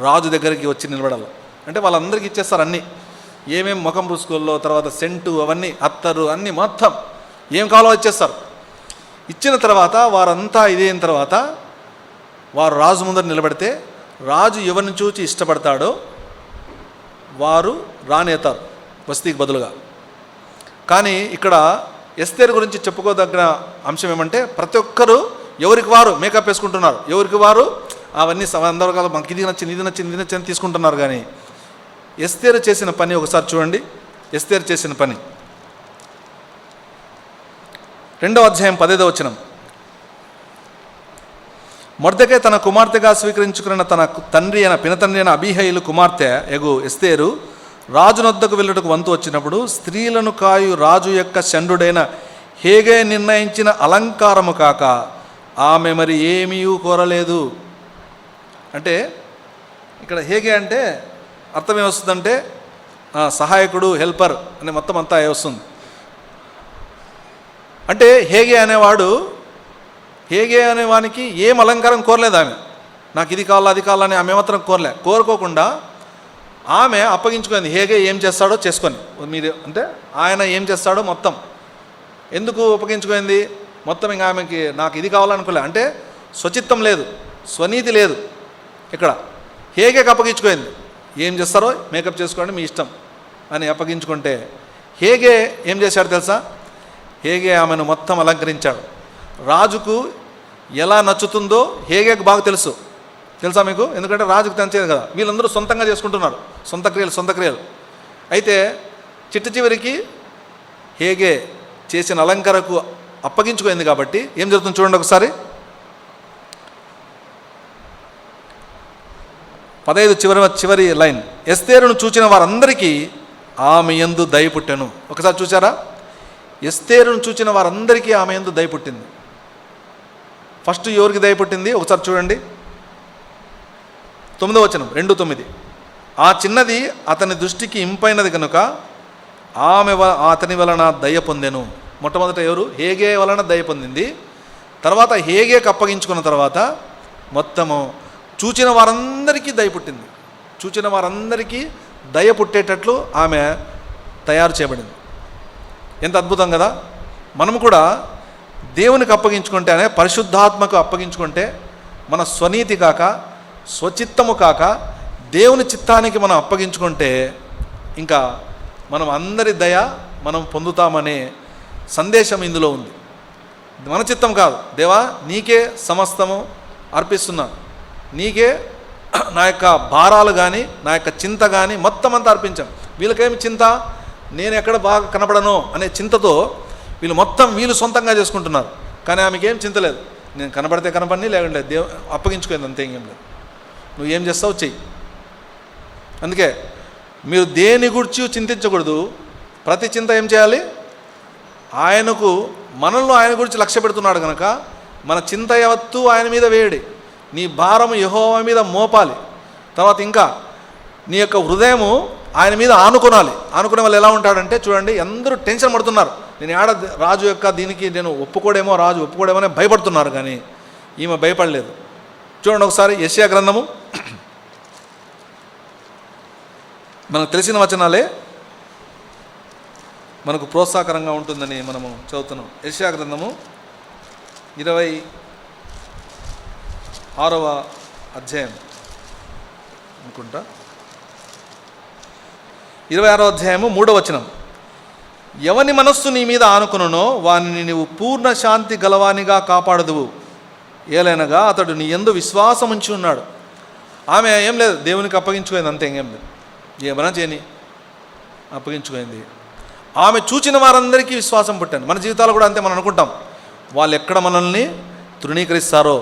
రాజు దగ్గరికి వచ్చి నిలబడాలి. అంటే వాళ్ళందరికీ ఇచ్చేస్తారు అన్నీ, ఏమేమి ముఖం పూసుకోల్లో, తర్వాత సెంటు, అవన్నీ అత్తరు అన్నీ మొత్తం ఏం కావాలో ఇచ్చేస్తారు. ఇచ్చిన తర్వాత వారంతా ఇదైన తర్వాత వారు రాజు ముందర నిలబడితే రాజు ఎవరిని చూచి ఇష్టపడతాడో వారు రానేతారు వస్తీకి బదులుగా. కానీ ఇక్కడ ఎస్తేరు గురించి చెప్పుకోదగ్గ అంశం ఏమంటే ప్రతి ఒక్కరూ ఎవరికి వారు మేకప్ వేసుకుంటున్నారు, ఎవరికి వారు అవన్నీ అందరూ కాదు మనకి ఇది నచ్చింది ఇది నచ్చింది ఇది నచ్చింది తీసుకుంటున్నారు. కానీ ఎస్తేరు చేసిన పని ఒకసారి చూడండి. ఎస్తేరు చేసిన పని 2వ అధ్యాయం 15వ వచనం. మొర్దెకై తన కుమార్తెగా స్వీకరించుకున్న తన తండ్రి అయిన పినతండ్రి అయిన అబీహైలు కుమార్తె ఎగు ఎస్తేరు రాజునొద్దకు వెళ్ళుటకు వంతు వచ్చినప్పుడు స్త్రీలను కాయు రాజు యొక్క షండుడైన హేగే నిర్ణయించిన అలంకారము కాక ఆమె మరి ఏమీ కోరలేదు. అంటే ఇక్కడ హేగే అంటే అర్థం ఏమొస్తుందంటే సహాయకుడు, హెల్పర్ అని మొత్తం అంతా వస్తుంది. అంటే హేగే అనేవానికి ఏం అలంకారం కోరలేదు ఆమె. నాకు ఇది కావాలా అది కావాలని ఆమె మాత్రం కోరుకోకుండా ఆమె అప్పగించుకుంది. హేగే ఏం చేస్తాడో చేసుకొని మీరు అంటే ఆయన ఏం చేస్తాడో మొత్తం ఎందుకు అప్పగించుకుంది మొత్తం. ఇంకా ఆమెకి నాకు ఇది కావాలనుకోలే అంటే స్వచిత్తం లేదు, స్వనీతి లేదు. ఇక్కడ హేగేకి అప్పగించుకుంది. ఏం చేస్తారో మేకప్ చేసుకోండి మీ ఇష్టం అని అప్పగించుకుంటే హేగే ఏం చేశాడు తెలుసా? హేగే ఆమెను మొత్తం అలంకరించాడు. రాజుకు ఎలా నచ్చుతుందో హేగేకి బాగా తెలుసా మీకు? ఎందుకంటే రాజుకు తెంచేది కదా, వీళ్ళందరూ సొంతంగా చేసుకుంటున్నారు, సొంత క్రియలు. అయితే చిట్ట చివరికి హేగే చేసిన అలంకరకు అప్పగించుకుంది కాబట్టి ఏం జరుగుతుంది చూడండి ఒకసారి. 15 చివరి లైన్. ఎస్తేరును చూచిన వారందరికీ ఆమె యందు దయ పుట్టెను. ఒకసారి చూసారా? ఎస్తేరును చూచిన వారందరికీ ఆమె యందు దయ పుట్టింది. ఫస్ట్ ఎవరికి దయ పుట్టింది ఒకసారి చూడండి. 9వ వచనం 2:9. ఆ చిన్నది అతని దృష్టికి ఇంపైనది కనుక ఆమె అతని వలన దయ పొందెను. మొట్టమొదట ఎవరు? హేగే వలన దయ పొందింది. తర్వాత హేగేకి అప్పగించుకున్న తర్వాత మొత్తము చూచిన వారందరికీ దయ పుట్టింది. చూచిన వారందరికీ దయ పుట్టేటట్లు ఆమె తయారు చేయబడింది. ఎంత అద్భుతం కదా! మనము కూడా దేవునికి అప్పగించుకుంటేనే, పరిశుద్ధాత్మకు అప్పగించుకుంటే మన స్వనీతి కాక స్వచిత్తము కాక దేవుని చిత్తానికి మనం అప్పగించుకుంటే ఇంకా మనం అందరి దయ మనం పొందుతామనే సందేశం ఇందులో ఉంది. మన చిత్తం కాదు, దేవా నీకే సమస్తము అర్పిస్తున్నాను, నీకే నా యొక్క భారాలు కానీ నా యొక్క చింత కానీ మొత్తం అంతా అర్పించాం. వీళ్ళకేమి చింత, నేను ఎక్కడ బాగా కనపడను అనే చింతతో వీళ్ళు సొంతంగా చేసుకుంటున్నారు. కానీ ఆమెకేం చింత లేదు, నేను కనపడితే కనపడి లేకుంటే అప్పగించుకుంది అంతే, ఇంకేం లేదు. నువ్వు ఏం చేస్తావు చెయ్యి. అందుకే మీరు దేని గురించి చింతించకూడదు. ప్రతి చింత ఏం చేయాలి? మనల్ని ఆయన గురించి లక్ష్య పెడుతున్నాడు కనుక మన చింత యావత్తు ఆయన మీద వేయడి. నీ భారము యెహోవా మీద మోపాలి. తర్వాత ఇంకా నీ యొక్క హృదయము ఆయన మీద ఆనుకోనాలి. ఆనుకునే వాళ్ళు ఎలా ఉంటాడంటే చూడండి, అందరూ టెన్షన్ పడుతున్నారు. నేను రాజు యొక్క దీనికి నేను రాజు ఒప్పుకోడేమో అని భయపడుతున్నారు. కానీ ఈమె భయపడలేదు. చూడండి ఒకసారి యెషయా గ్రంథము, మనకు తెలిసిన వచనాలే మనకు ప్రోత్సాహకరంగా ఉంటుందని మనము చదువుతున్నాం. యెషయా గ్రంథము 26వ అధ్యాయం అనుకుంటా, 26వ అధ్యాయము 3వ వచనం. ఎవని మనస్సు నీ మీద ఆనుకునునో వానిని నీవు పూర్ణ శాంతి గలవానిగా కాపాడదువు, ఏలైనగా అతడు నీ యందు విశ్వాసం ఉంచి ఉన్నాడు. ఆమె ఏం లేదు, దేవునికి అప్పగించుకుంది అంతే, ఇంకేం లేదు. ఏమైనా చేయని అప్పగించుకుంది. ఆమె చూచిన వారందరికీ విశ్వాసం పుట్టాను. మన జీవితాలు కూడా అంతే. మనం అనుకుంటాం వాళ్ళు ఎక్కడ మనల్ని తృణీకరిస్తారో,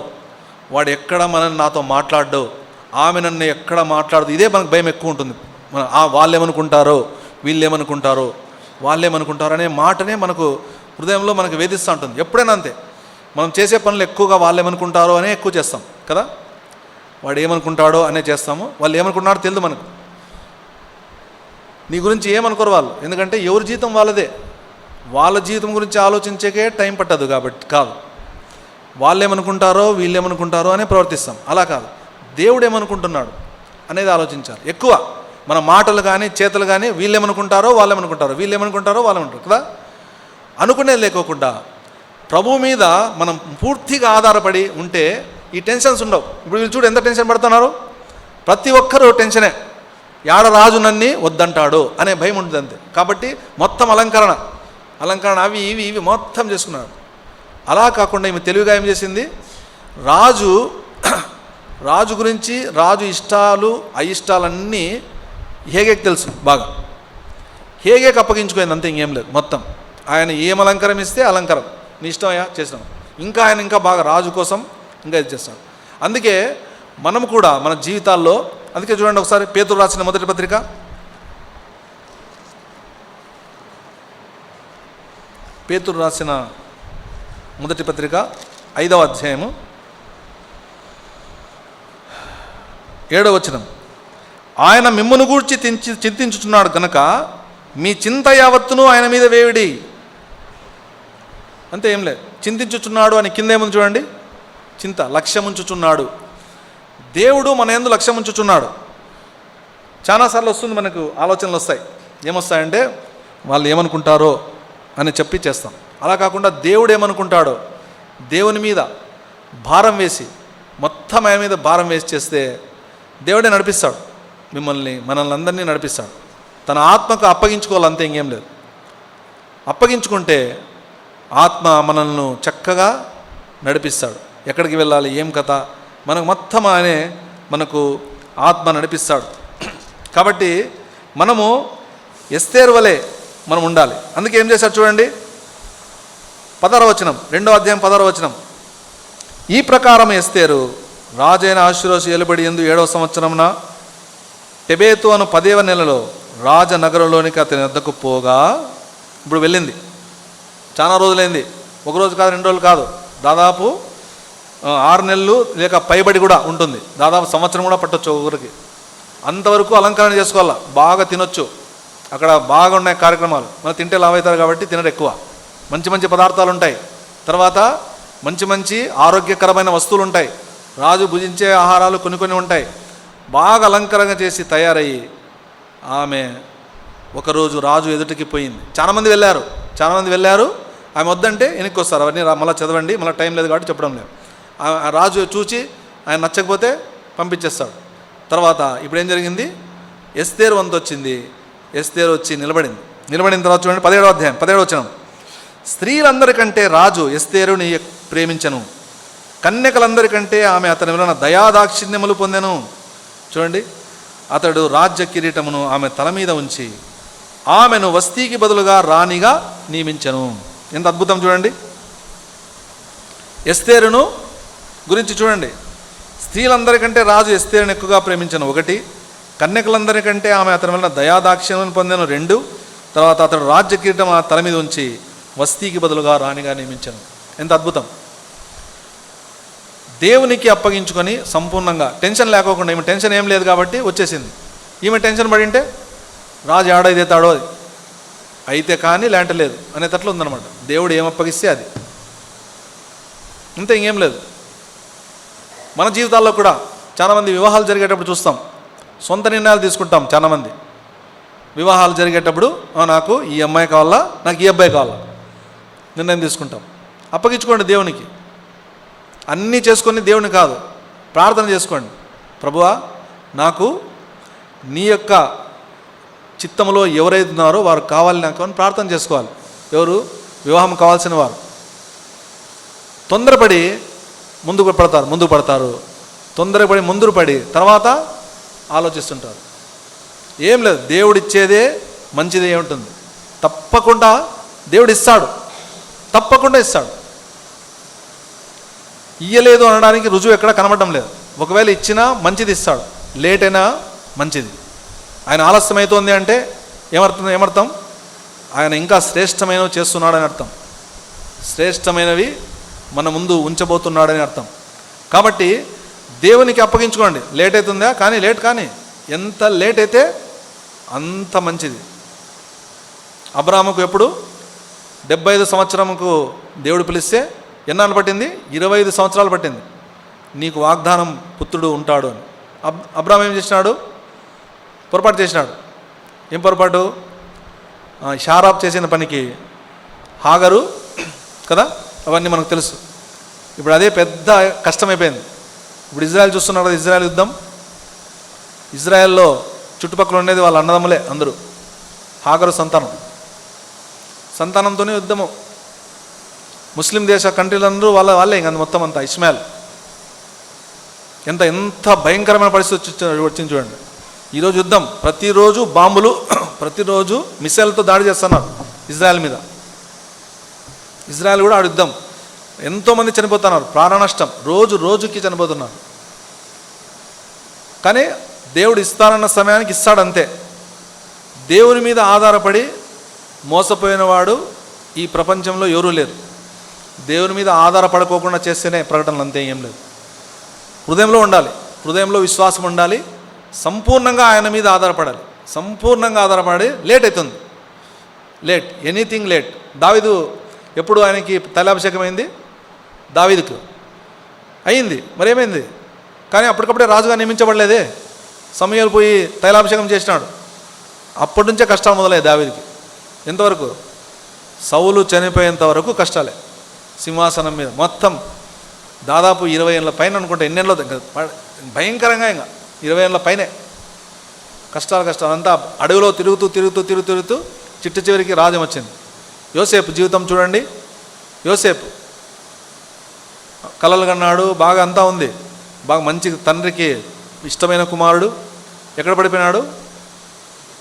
వాడు ఎక్కడ మనల్ని నాతో మాట్లాడో, ఆమె నన్ను ఎక్కడ మాట్లాడదు, ఇదే మనకు భయం ఎక్కువ ఉంటుంది. వాళ్ళేమనుకుంటారో వీళ్ళేమనుకుంటారో అనే మాటనే మనకు హృదయంలో మనకు వేధిస్తూ ఉంటుంది. ఎప్పుడైనా అంతే. మనం చేసే పనులు ఎక్కువగా వాళ్ళేమనుకుంటారో అనే ఎక్కువ చేస్తాం కదా. వాడు ఏమనుకుంటాడో అనే చేస్తాము. వాళ్ళు ఏమనుకుంటున్నారో తెలియదు మనకు. నీ గురించి ఏమనుకోరు వాళ్ళు, ఎందుకంటే ఎవరి జీవితం వాళ్ళదే. వాళ్ళ జీవితం గురించి ఆలోచించేకే టైం పట్టదు కాబట్టి కాదు. వాళ్ళేమనుకుంటారో వీళ్ళేమనుకుంటారో అనే ప్రవర్తిస్తాం. అలా కాదు, దేవుడు ఏమనుకుంటున్నాడు అనేది ఆలోచించాలి ఎక్కువ. మన మాటలు కానీ చేతలు కానీ వీళ్ళేమనుకుంటారో వాళ్ళేమనుకుంటారో కదా అనుకునేది లేకోకుండా ప్రభు మీద మనం పూర్తిగా ఆధారపడి ఉంటే ఈ టెన్షన్స్ ఉండవు. ఇప్పుడు వీళ్ళు చూడు ఎంత టెన్షన్ పడుతున్నారు. ప్రతి ఒక్కరూ టెన్షనే. యాడ రాజు నన్ని వద్దంటాడు అనే భయం ఉంటుంది అంతే. కాబట్టి మొత్తం అలంకరణ అవి ఇవి మొత్తం చేసుకున్నాడు. అలా కాకుండా ఈమె తెలివిగా ఏం చేసింది, రాజు గురించి రాజు ఇష్టాలు అయిష్టాలన్నీ హేగేకి తెలుసు బాగా. హేగేకి అప్పగించుకోయింది అంతే, ఇంకేం లేదు. మొత్తం ఆయన ఏం అలంకారం ఇస్తే అలంకారం నీ ఇష్టమయ్యా చేసినాం. ఇంకా ఆయన ఇంకా బాగా రాజు కోసం ఇంకా ఇది చేస్తాడు. అందుకే మనం కూడా మన జీవితాల్లో, అందుకే చూడండి ఒకసారి పేతురు రాసిన మొదటి పత్రిక, పేతురు రాసిన మొదటి పత్రిక 5వ అధ్యాయము 7వ వచనం. ఆయన మిమ్మును గూర్చి చింతించుచున్నాడు గనక మీ చింత యావత్తును ఆయన మీద వేవిడి. అంతే, ఏం లేదు. చింతించుచున్నాడు అని కింద ఏముంది చూడండి, చింత, లక్ష్యముంచుచున్నాడు. దేవుడు మన యందు లక్ష్యముంచుచున్నాడు. చాలాసార్లు వస్తుంది మనకు ఆలోచనలు వస్తాయి. ఏమొస్తాయంటే వాళ్ళు ఏమనుకుంటారో అని చెప్పి చేస్తాం. అలా కాకుండా దేవుడు ఏమనుకుంటాడో దేవుని మీద భారం వేసి, మొత్తం ఆయన మీద భారం వేసి చేస్తే దేవుడే నడిపిస్తాడు. మనల్ని అందరినీ నడిపిస్తాడు. తన ఆత్మకు అప్పగించుకోవాలంతే, ఇంకేం లేదు. అప్పగించుకుంటే ఆత్మ మనల్ని చక్కగా నడిపిస్తాడు. ఎక్కడికి వెళ్ళాలి, ఏం కథ, మనకు మొత్తం ఆయనే మనకు ఆత్మ నడిపిస్తాడు. కాబట్టి మనము ఎస్తేరు వలె మనం ఉండాలి. అందుకే ఏం చేశాడు చూడండి, 16వ వచనం, 2వ అధ్యాయం 16వ వచనం. ఈ ప్రకారం ఎస్తేరు రాజైన ఆశ్వేరోషు ఏలుబడి యందు 7వ సంవత్సరమున టెబేతు అను 10వ నెలలో రాజనగరంలోనికి అతని వద్దకు పోగా, ఇప్పుడు వెళ్ళింది, చాలా రోజులైంది, ఒక రోజు కాదు 2 రోజులు కాదు, దాదాపు 6 నెలలు లేక పైబడి కూడా ఉంటుంది. దాదాపు సంవత్సరం కూడా పట్టొచ్చు ఊరికి. అంతవరకు అలంకరణ చేసుకోవాలా, బాగా తినొచ్చు. అక్కడ బాగా ఉన్నాయి కార్యక్రమాలు. మనం తింటే లావు అవుతారు కాబట్టి తినరు ఎక్కువ. మంచి మంచి పదార్థాలు ఉంటాయి. తర్వాత మంచి మంచి ఆరోగ్యకరమైన వస్తువులు ఉంటాయి. రాజు భుజించే ఆహారాలు కొన్ని ఉంటాయి. బాగా అలంకరంగా చేసి తయారయ్యి ఆమె ఒకరోజు రాజు ఎదుటికి పోయింది. చాలామంది వెళ్ళారు. ఆమె వద్దంటే వెనక్కి వస్తారు. అవన్నీ మళ్ళీ చదవండి, మళ్ళీ టైం లేదు కాబట్టి చెప్పడం లేదు. ఆ రాజు చూచి ఆయన నచ్చకపోతే పంపించేస్తాడు. తర్వాత ఇప్పుడు ఏం జరిగింది, ఎస్తేరు వంతు వచ్చింది. ఎస్తేరు వచ్చి నిలబడిన తర్వాత చూడండి 17వ అధ్యాయం 17వ వచనం. స్త్రీలందరికంటే రాజు ఎస్తేరుని ప్రేమించను, కన్యకలందరికంటే ఆమె అతని వలన దయాదాక్షిణ్యములు పొందెను. చూడండి, అతడు రాజ్య కిరీటమును ఆమె తల మీద ఉంచి ఆమెను వస్తీకి బదులుగా రాణిగా నియమించను. ఎంత అద్భుతం చూడండి. ఎస్తేరును గురించి చూడండి, స్త్రీలందరికంటే రాజు ఎస్తేరును ఎక్కువగా ప్రేమించను 1, కన్యకలందరికంటే ఆమె అతని వలన దయాదాక్షిణ్యములను పొందెను 2, తర్వాత అతడు రాజ్య కిరీటం ఆ తల మీద ఉంచి వస్తీకి బదులుగా రాణిగా నియమించను. ఎంత అద్భుతం. దేవునికి అప్పగించుకొని సంపూర్ణంగా టెన్షన్ లేకోకుండా, ఈమె టెన్షన్ ఏం లేదు కాబట్టి వచ్చేసింది. ఈమె టెన్షన్ పడింటే రాజు ఏడైతాడో అయితే కానీ లేంట లేదు అనేటట్లు ఉందన్నమాట. దేవుడు ఏం అప్పగిస్తే అది అంతే, ఇంకేం లేదు. మన జీవితాల్లో కూడా చాలామంది వివాహాలు జరిగేటప్పుడు చూస్తాం, సొంత నిర్ణయాలు తీసుకుంటాం. చాలామంది వివాహాలు జరిగేటప్పుడు నాకు ఈ అమ్మాయి కావాలా, నాకు ఈ అబ్బాయి కావాలా నిర్ణయం తీసుకుంటాం. అప్పగించుకోండి దేవునికి. అన్నీ చేసుకొని దేవుని కాదు, ప్రార్థన చేసుకోండి. ప్రభువా, నాకు నీ యొక్క చిత్తములో ఎవరైతున్నారో వారు కావాలి నాకు అని ప్రార్థన చేసుకోవాలి. ఎవరు వివాహం కావాల్సిన వారు తొందరపడి ముందుకు పడతారు. తొందరపడి ముందుకు పడి తర్వాత ఆలోచిస్తుంటారు. ఏం లేదు, దేవుడిచ్చేదే మంచిదే ఉంటుంది. తప్పకుండా దేవుడు ఇస్తాడు, తప్పకుండా ఇస్తాడు. ఇయ్యలేదు అనడానికి రుజువు ఎక్కడ కనబడడం లేదు. ఒకవేళ ఇచ్చినా మంచిది ఇస్తాడు, లేట్ అయినా మంచిది. ఆయన ఆలస్యం అవుతోంది అంటే ఏమర్థం, ఆయన ఇంకా శ్రేష్టమైనవి చేస్తున్నాడని అర్థం. శ్రేష్టమైనవి మన ముందు ఉంచబోతున్నాడని అర్థం. కాబట్టి దేవునికి అప్పగించుకోండి. లేట్ అవుతుందా, కానీ ఎంత లేట్ అయితే అంత మంచిది. అబ్రాహాముకు ఎప్పుడు 75 సంవత్సరముకు దేవుడు పిలిస్తే ఎన్నాళ్ళు పట్టింది? 25 సంవత్సరాలు పట్టింది. నీకు వాగ్దానం పుత్రుడు ఉంటాడు అని. అబ్రాహాం ఏం చేసినాడు? పొరపాటు చేసినాడు. ఏం పొరపాటు? షారాబ్ చేసిన పనికి హాగరు కదా, అవన్నీ మనకు తెలుసు. ఇప్పుడు అదే పెద్ద కష్టమైపోయింది. ఇప్పుడు ఇజ్రాయెల్ చూస్తున్నారు కదా, ఇజ్రాయెల్ యుద్ధం. ఇజ్రాయెల్లో చుట్టుపక్కల ఉండేది వాళ్ళ అన్నదమ్ములే అందరూ. హాగరు సంతానంతోనే యుద్ధము. ముస్లిం దేశ కంట్రీలందరూ వాళ్ళే ఇంక మొత్తం అంతా ఇస్మాయిల్. ఎంత భయంకరమైన పరిస్థితి వచ్చింది చూడండి. ఈరోజు యుద్ధం, ప్రతిరోజు బాంబులు, ప్రతిరోజు మిసైల్తో దాడి చేస్తున్నారు ఇజ్రాయెల్ మీద. ఇజ్రాయెల్ కూడా ఆ యుద్ధం, ఎంతోమంది చనిపోతున్నారు, ప్రాణ నష్టం, రోజుకి చనిపోతున్నారు. కానీ దేవుడు ఇస్తానన్న సమయానికి ఇస్తాడంతే. దేవుని మీద ఆధారపడి మోసపోయిన వాడు ఈ ప్రపంచంలో ఎవరూ లేరు. దేవుని మీద ఆధారపడుకోకుండా చేస్తేనే ప్రకటనలు, అంతే, ఏం లేదు. హృదయంలో ఉండాలి, హృదయంలో విశ్వాసం ఉండాలి, సంపూర్ణంగా ఆయన మీద ఆధారపడాలి. సంపూర్ణంగా ఆధారపడి లేట్ అవుతుంది, ఎనీథింగ్ లేట్. దావీదు ఎప్పుడు ఆయనకి తైలాభిషేకం అయింది? దావీదుకు అయింది, మరేమైంది? కానీ అప్పటికప్పుడే రాజుగా నియమించబడలేదే. సమూయేలు పోయి తైలాభిషేకం చేసినాడు. అప్పటి నుంచే కష్టాలు మొదలయ్యాయి దావీదుకి. ఎంతవరకు? సౌలు చనిపోయేంత వరకు కష్టాలే. సింహాసనం మీద మొత్తం దాదాపు 20 ఏళ్ళ పైన అనుకుంటా, ఎన్నెళ్ళలో భయంకరంగా, ఇంకా 20 ఏళ్ళ పైనే కష్టాలు అంతా అడవిలో తిరుగుతూ చిట్ట చివరికి రాజ్యం వచ్చింది. యోసేపు జీవితం చూడండి. యోసేపు కలలు కన్నాడు, బాగా అంతా ఉంది, బాగా మంచి తండ్రికి ఇష్టమైన కుమారుడు. ఎక్కడ పడిపోయినాడు?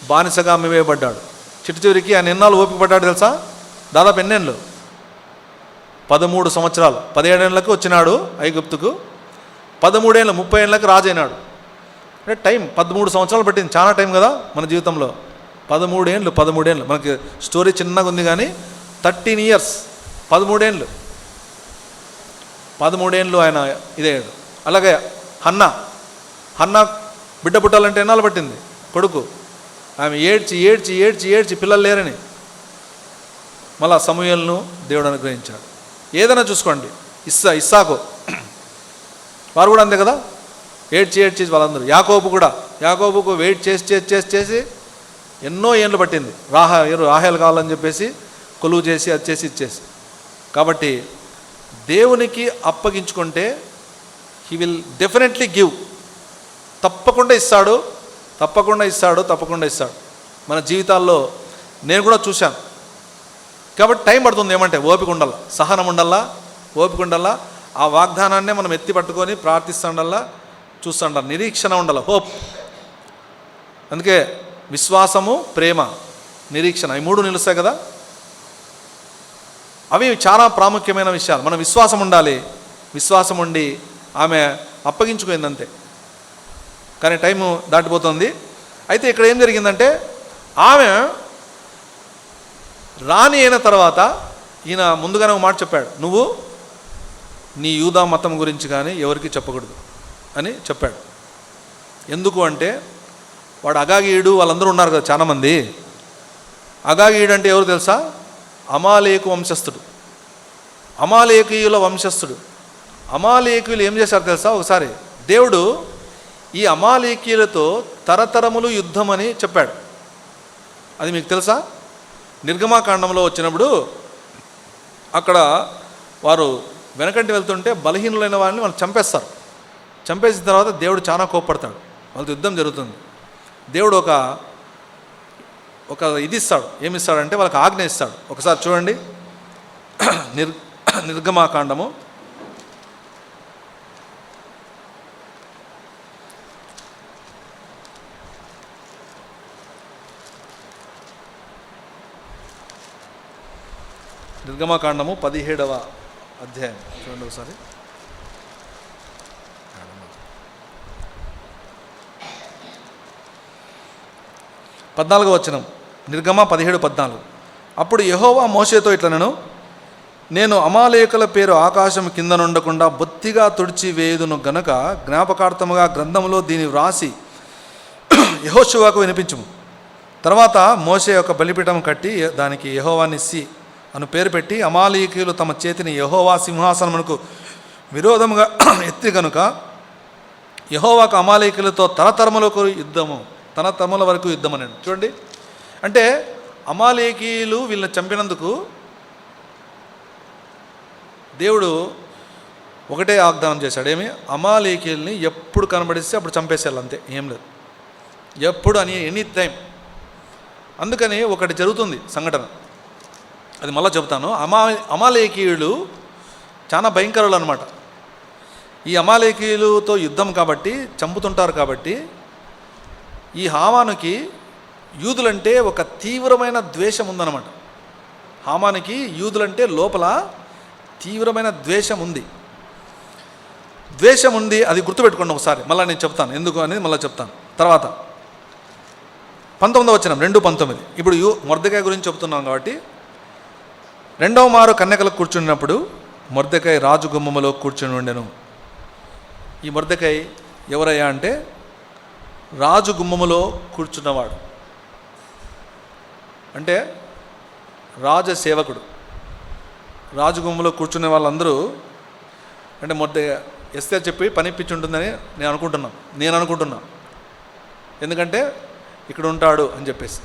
బానిసగా అమ్మివేయబడ్డాడు. చిట్ట చివరికి ఆయన ఎన్నాళ్ళు ఓపిక పడ్డాడు తెలుసా? దాదాపు ఎన్నేళ్ళు? 13 సంవత్సరాలు. 17 ఏళ్ళకి వచ్చినాడు ఐగుప్తుకు, 13 ఏళ్ళు 30 ఏళ్ళకి రాజు అయినాడు. అంటే టైం 13 సంవత్సరాలు పట్టింది. చాలా టైం కదా మన జీవితంలో. 13 ఏళ్ళు. మనకి స్టోరీ చిన్నగా ఉంది కానీ 13 ఇయర్స్, 13 ఏళ్ళు ఆయన ఇదయ్యాడు. అలాగే హన్నా బిడ్డ పుట్టాలంటే ఎన్నాళ్ళు పట్టింది? కొడుకు. ఆమె ఏడ్చి పిల్లలు లేరని మళ్ళా సమూయేలును దేవుడు అనుగ్రహించాడు. ఏదైనా చూసుకోండి, ఇస్సాకు వారు కూడా అంతే కదా, ఏడ్చి వాళ్ళందరూ. యాకోబుకు వెయిట్ చేసి ఎన్నో ఏళ్ళు పట్టింది. రాహేలు కావాలని చెప్పేసి కొలువు చేసి అది చేసి ఇచ్చేసి. కాబట్టి దేవునికి అప్పగించుకుంటే హీ విల్ డెఫినెట్లీ గివ్. తప్పకుండా ఇస్తాడు. మన జీవితాల్లో నేను కూడా చూశాను. కాబట్టి టైం పడుతుంది. ఏమంటే ఓపిక ఉండాలా, సహనం ఉండాలా, ఆ వాగ్దానాన్నే మనం ఎత్తి పట్టుకొని ప్రార్థిస్తుండాలా, చూస్తుండాలి, నిరీక్షణ ఉండాలి, హోప్. అందుకే విశ్వాసము, ప్రేమ, నిరీక్షణ, ఈ 3 నిలుస్తాయి కదా. అవి చాలా ప్రాముఖ్యమైన విషయాలు. మనం విశ్వాసం ఉండి ఆమె అప్పగించుకుందంతే. కానీ టైము దాటిపోతుంది. అయితే ఇక్కడ ఏం జరిగిందంటే, ఆమె రాణి అయిన తర్వాత ఈయన ముందుగానే ఒక మాట చెప్పాడు, నువ్వు నీ యూదా మతం గురించి కానీ ఎవరికి చెప్పకూడదు అని చెప్పాడు. ఎందుకు అంటే, వాడు అగాగీయుడు వాళ్ళందరూ ఉన్నారు కదా చాలామంది. అగాగీయుడు అంటే ఎవరు తెలుసా? అమాలేకు వంశస్థుడు, అమాలేకీయుల వంశస్థుడు. అమాలేకీయులు ఏం చేశారు తెలుసా? ఒకసారి దేవుడు ఈ అమాలేకీయులతో తరతరములు యుద్ధం అని చెప్పాడు. అది మీకు తెలుసా? నిర్గమాకాండంలో వచ్చినప్పుడు అక్కడ వారు వెనకంటి వెళ్తుంటే బలహీనులైన వారిని వాళ్ళు చంపేస్తారు. చంపేసిన తర్వాత దేవుడు చాలా కోప్పడతాడు. వాళ్ళతో యుద్ధం జరుగుతుంది. దేవుడు ఒక ఇది ఇస్తాడు. ఏమిస్తాడంటే వాళ్ళకి ఆజ్ఞ ఇస్తాడు. ఒకసారి చూడండి, నిర్గమాకాండము 17వ అధ్యాయం చూడండి ఒకసారి. 14వ వచనం, నిర్గమ 17:14. అప్పుడు యెహోవా మోషేతో ఇట్లనెను, నేను అమాలేకుల పేరు ఆకాశం కింద నుండకుండా బొత్తిగా తుడిచి వేయుదును గనక జ్ఞాపకార్థముగా గ్రంథంలో దీన్ని వ్రాసి యెహోషువకు వినిపించుము. తర్వాత మోషే ఒక బలిపీఠం కట్టి దానికి యెహోవా నిస్సి అను పేరు పెట్టి, అమాలేకీయులు తమ చేతిని యెహోవా సింహాసనమునకు విరోధముగా ఎత్తి గనుక యెహోవాకు అమాలేకీయులతో తరతరములకు యుద్ధము. తన తమ్ముల వరకు యుద్ధం అన్నాడు. చూడండి, అంటే అమాలేకీయులు వీళ్ళని చంపినందుకు దేవుడు ఒకటే వాగ్దానం చేశాడు. ఏమి? అమాలేకీయుల్ని ఎప్పుడు కనబడిస్తే అప్పుడు చంపేసేయాలి, అంతే, ఏం లేదు. ఎప్పుడు అని, ఎనీ టైం. అందుకని ఒకటి జరుగుతుంది సంఘటన, అది మళ్ళీ చెబుతాను. అమాలేకీయులు చాలా భయంకరులు అనమాట. ఈ అమాలేకీయులతో యుద్ధం కాబట్టి, చంపుతుంటారు కాబట్టి, ఈ హామానుకి యూదులంటే ఒక తీవ్రమైన ద్వేషం ఉందన్నమాట. హామానికి యూదులంటే లోపల తీవ్రమైన ద్వేషం ఉంది. అది గుర్తుపెట్టుకోండి ఒకసారి, మళ్ళీ నేను చెప్తాను ఎందుకు అనేది మళ్ళీ చెప్తాను తర్వాత. 19వ వచనం, 2:19. ఇప్పుడు మొర్దెకాయ గురించి చెప్తున్నాం కాబట్టి, 2వ మారు కన్యకలకు కూర్చున్నప్పుడు మొర్దెకాయ రాజు గుమ్మములో కూర్చుని ఉండెను. ఈ మొర్దెకాయ ఎవరయ్యా అంటే రాజు గుమ్మములో కూర్చున్నవాడు, అంటే రాజసేవకుడు. రాజు గుమ్మలో కూర్చునే వాళ్ళందరూ అంటే ఎస్తేర్ చెప్పి పనిపించి ఉంటుందని నేను అనుకుంటున్నా, ఎందుకంటే ఇక్కడ ఉంటాడు అని చెప్పేసి.